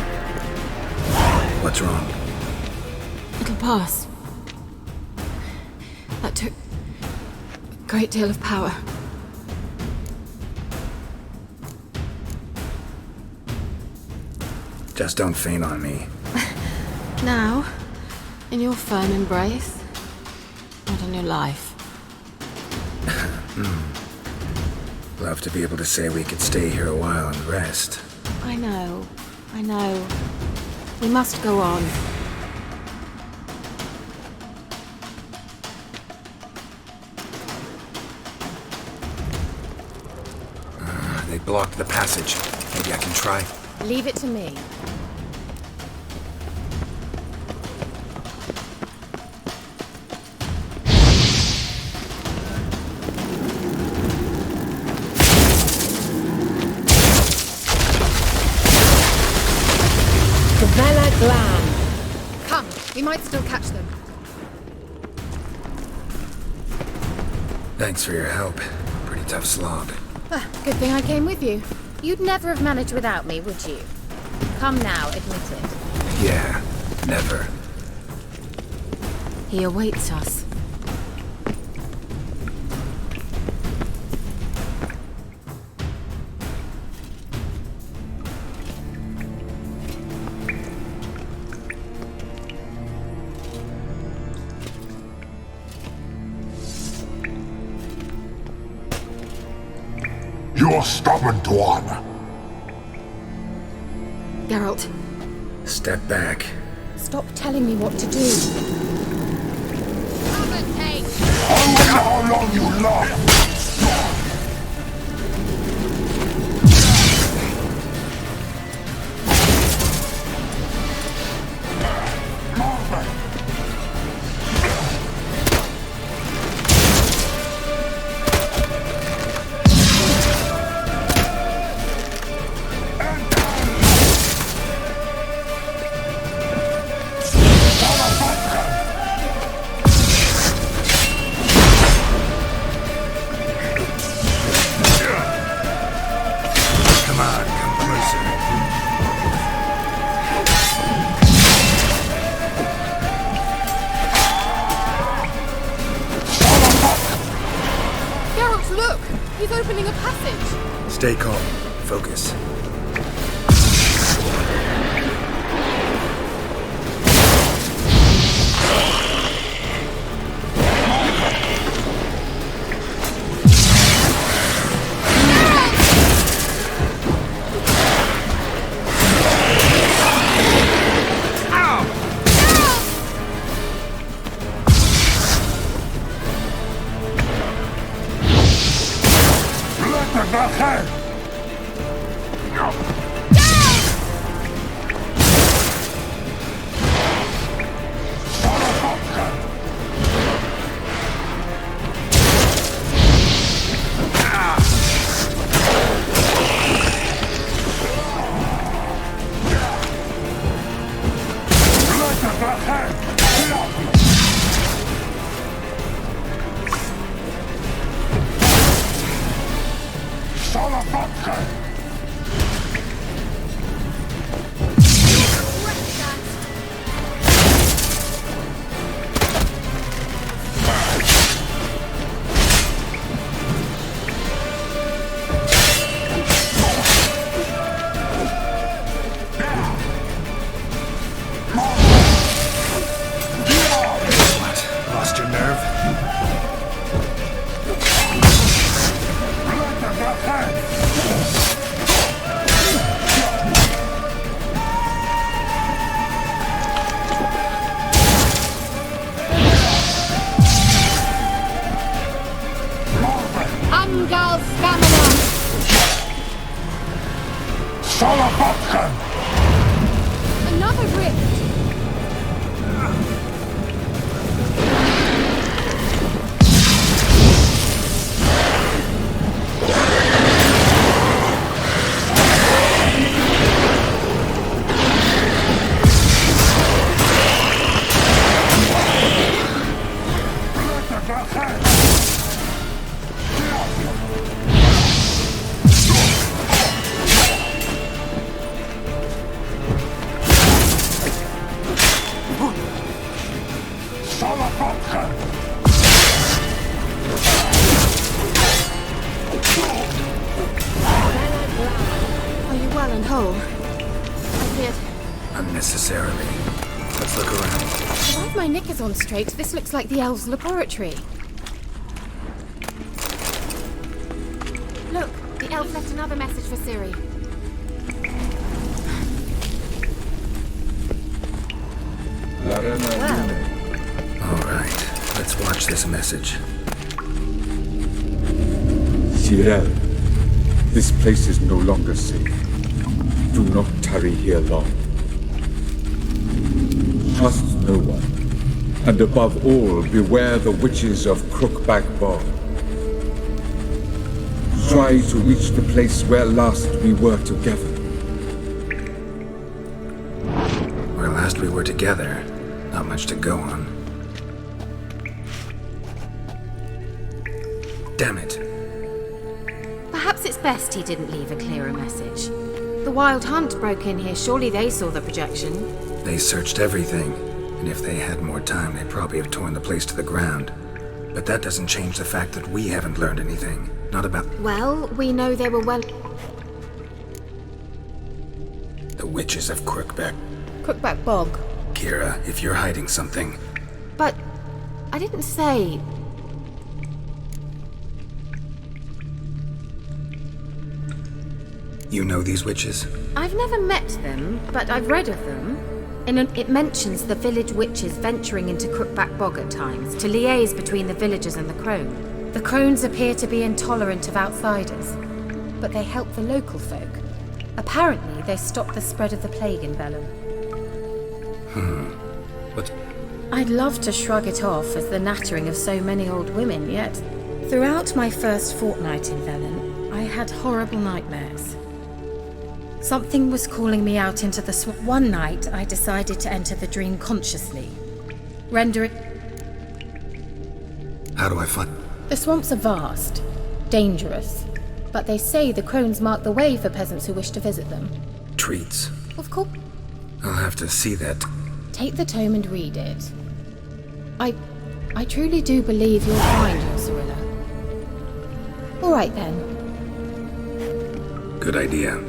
A: What's wrong?
E: It'll pass. That took a great deal of power.
A: Just don't faint on me.
E: Now, in your firm embrace, not in your life.
A: Love to be able to say we could stay here a while and rest.
E: I know. We must go on.
A: They blocked the passage. Maybe I can try.
E: Leave it to me. Come, we might still catch them.
A: Thanks for your help. Pretty tough slog.
E: Good thing I came with you. You'd never have managed without me, would you? Come now, admit it.
A: Yeah, never.
E: He awaits us.
O: You're stubborn, Tuan.
E: Geralt,
A: Step back.
E: stop telling me what to do.
O: I wonder how long you last.
E: He's opening a passage!
A: Stay calm. Focus.
E: Another rift! Are you well and whole? I feared.
A: Unnecessarily. Let's look around.
E: If I've my knickers on straight, this looks like the elves' laboratory. Look, the elf left another message for Ciri.
A: Alright, let's watch this message.
P: Geralt, this place is no longer safe. Do not tarry here long. Trust no one, and above all, beware the witches of Crookback Bog. Try to reach the place where last we were together.
A: Where last we were together, not much to go on. Damn it.
E: Perhaps it's best he didn't leave a clearer message. The Wild Hunt broke in here. Surely they saw the projection.
A: They searched everything, and if they had more time, they'd probably have torn the place to the ground. But that doesn't change the fact that we haven't learned anything. Not about...
E: Well, we know they were well...
A: the witches of Crookback.
E: Crookback Bog.
A: Keira, if you're hiding something...
E: But I didn't say...
A: You know these witches?
E: I've never met them, but I've read of them. It mentions the village witches venturing into Crookback Bog at times to liaise between the villagers and the crone. The crones appear to be intolerant of outsiders, but they help the local folk. Apparently, they stopped the spread of the plague in Velen.
A: What?
E: I'd love to shrug it off as the nattering of so many old women, yet throughout my first fortnight in Velen, I had horrible nightmares. Something was calling me out into the swamp. One night, I decided to enter the dream consciously. Render it...
A: How do I find...
E: The swamps are vast, dangerous, but they say the crones mark the way for peasants who wish to visit them.
A: Treats.
E: Of course.
A: I'll have to see that.
E: Take the tome and read it. I truly do believe you'll find your Cyrilla. All right then.
A: Good idea.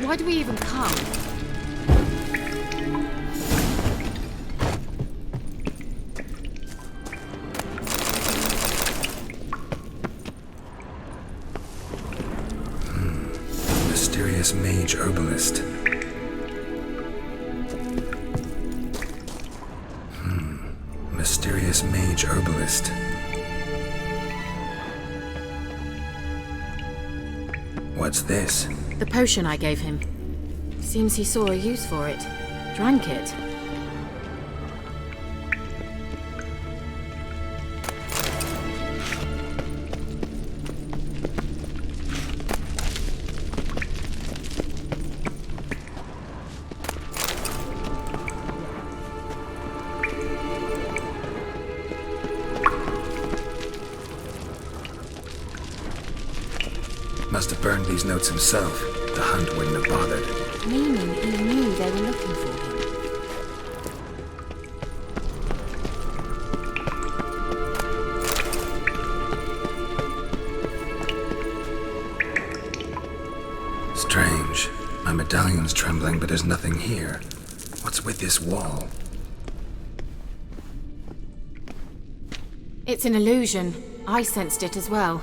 E: Why do we even come?
A: Mysterious mage herbalist. Mysterious mage herbalist. What's this?
E: The potion I gave him. Seems he saw a use for it. Drank it.
A: Must have burned these notes himself. The hunt wouldn't have bothered.
E: Meaning he knew they were looking for him.
A: Strange. My medallion's trembling, but there's nothing here. What's with this wall?
E: It's an illusion. I sensed it as well.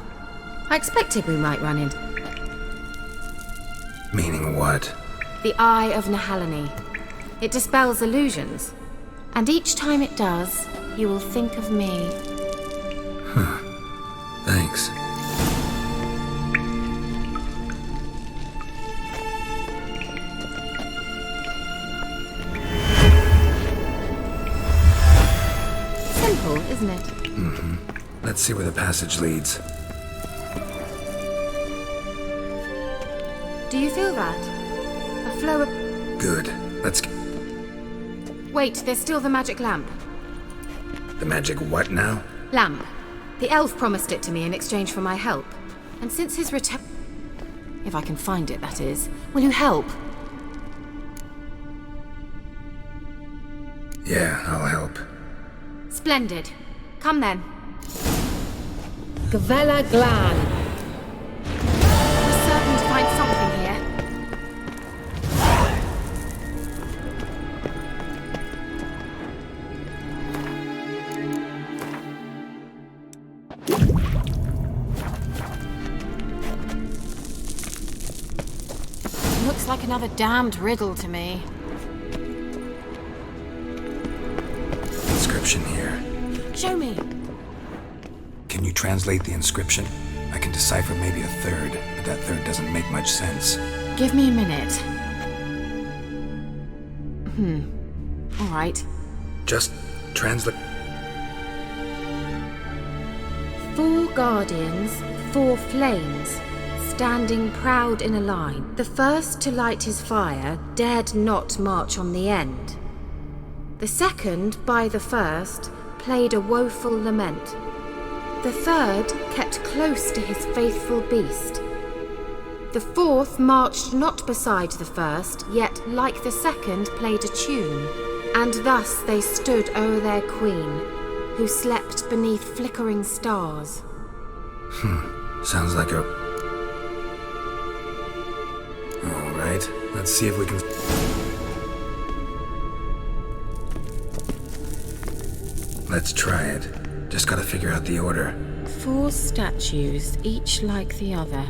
E: I expected we might run into...
A: Meaning what?
E: The Eye of Nahalani. It dispels illusions. And each time it does, you will think of me.
A: Thanks.
E: Simple, isn't it?
A: Mm-hmm. Let's see where the passage leads.
E: Do you feel that? A flow of...
A: Good. Let's...
E: Wait, there's still the magic lamp.
A: The magic what now?
E: Lamp. The elf promised it to me in exchange for my help. And since his return... If I can find it, that is. Will you help?
A: Yeah, I'll help.
E: Splendid. Come then.
Q: Gavella Glan.
E: We're certain to find something here. Looks like another damned riddle to me.
A: Inscription here.
E: Show me.
A: Can you translate the inscription? I can decipher maybe a third, but that third doesn't make much sense.
E: Give me a minute. All right.
A: Just translate...
E: 4 guardians, 4 flames, standing proud in a line. The first to light his fire dared not march on the end. The second, by the first, played a woeful lament. The third kept close to his faithful beast. The fourth marched not beside the first, yet, like the second, played a tune. And thus they stood o'er their queen, who slept beneath flickering stars.
A: Sounds like a... Alright, let's see if we can... Let's try it. Just gotta figure out the order.
E: 4 statues, each like the other.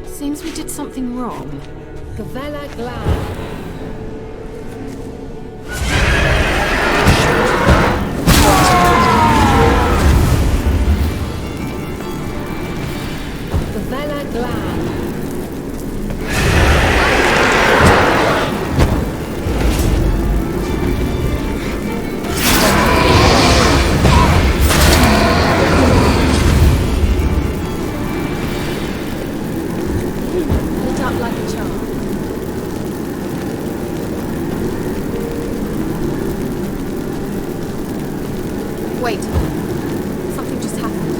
E: Seems we did something wrong. Gavella Glad. Gavella Glad. Wait. Something just happened.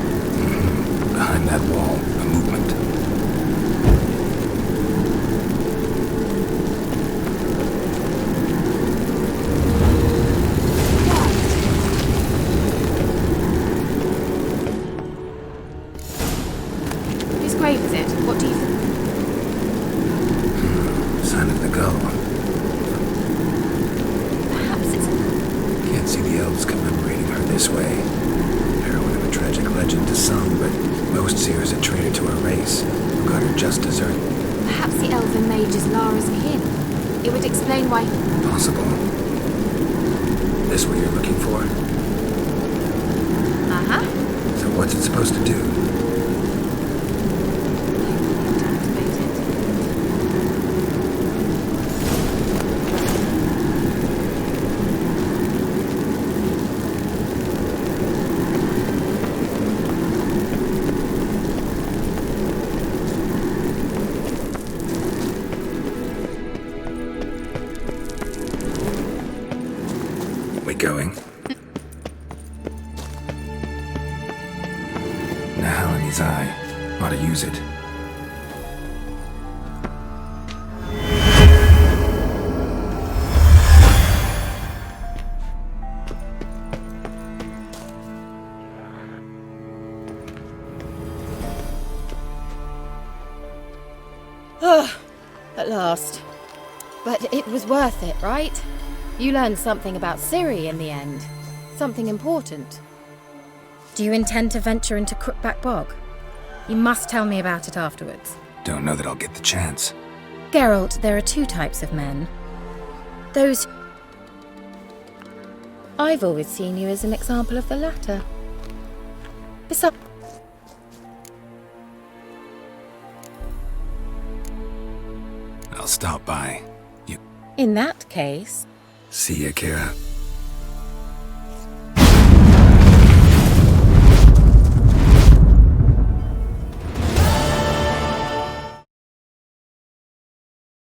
A: Behind that wall, a movement.
E: Whose grave is it? What do you think?
A: Sign of the gull.
E: Perhaps it's...
A: Can't see the elves commemorating her this way. Heroine of a tragic legend to some, but most see her as a traitor to her race, who got her just dessert.
E: Perhaps the elven mage is Lara's kin. It would explain why...
A: Possible. This what you're looking for?
E: Uh-huh.
A: So what's it supposed to do? Going. Now in his eye. Ought to use it.
E: At last. But it was worth it, right? You learned something about Ciri in the end. Something important. Do you intend to venture into Crookback Bog? You must tell me about it afterwards.
A: Don't know that I'll get the chance.
E: Geralt, there are 2 types of men. Those... I've always seen you as an example of the latter. Besides...
A: I'll stop by.
E: In that case...
A: See ya, Keira.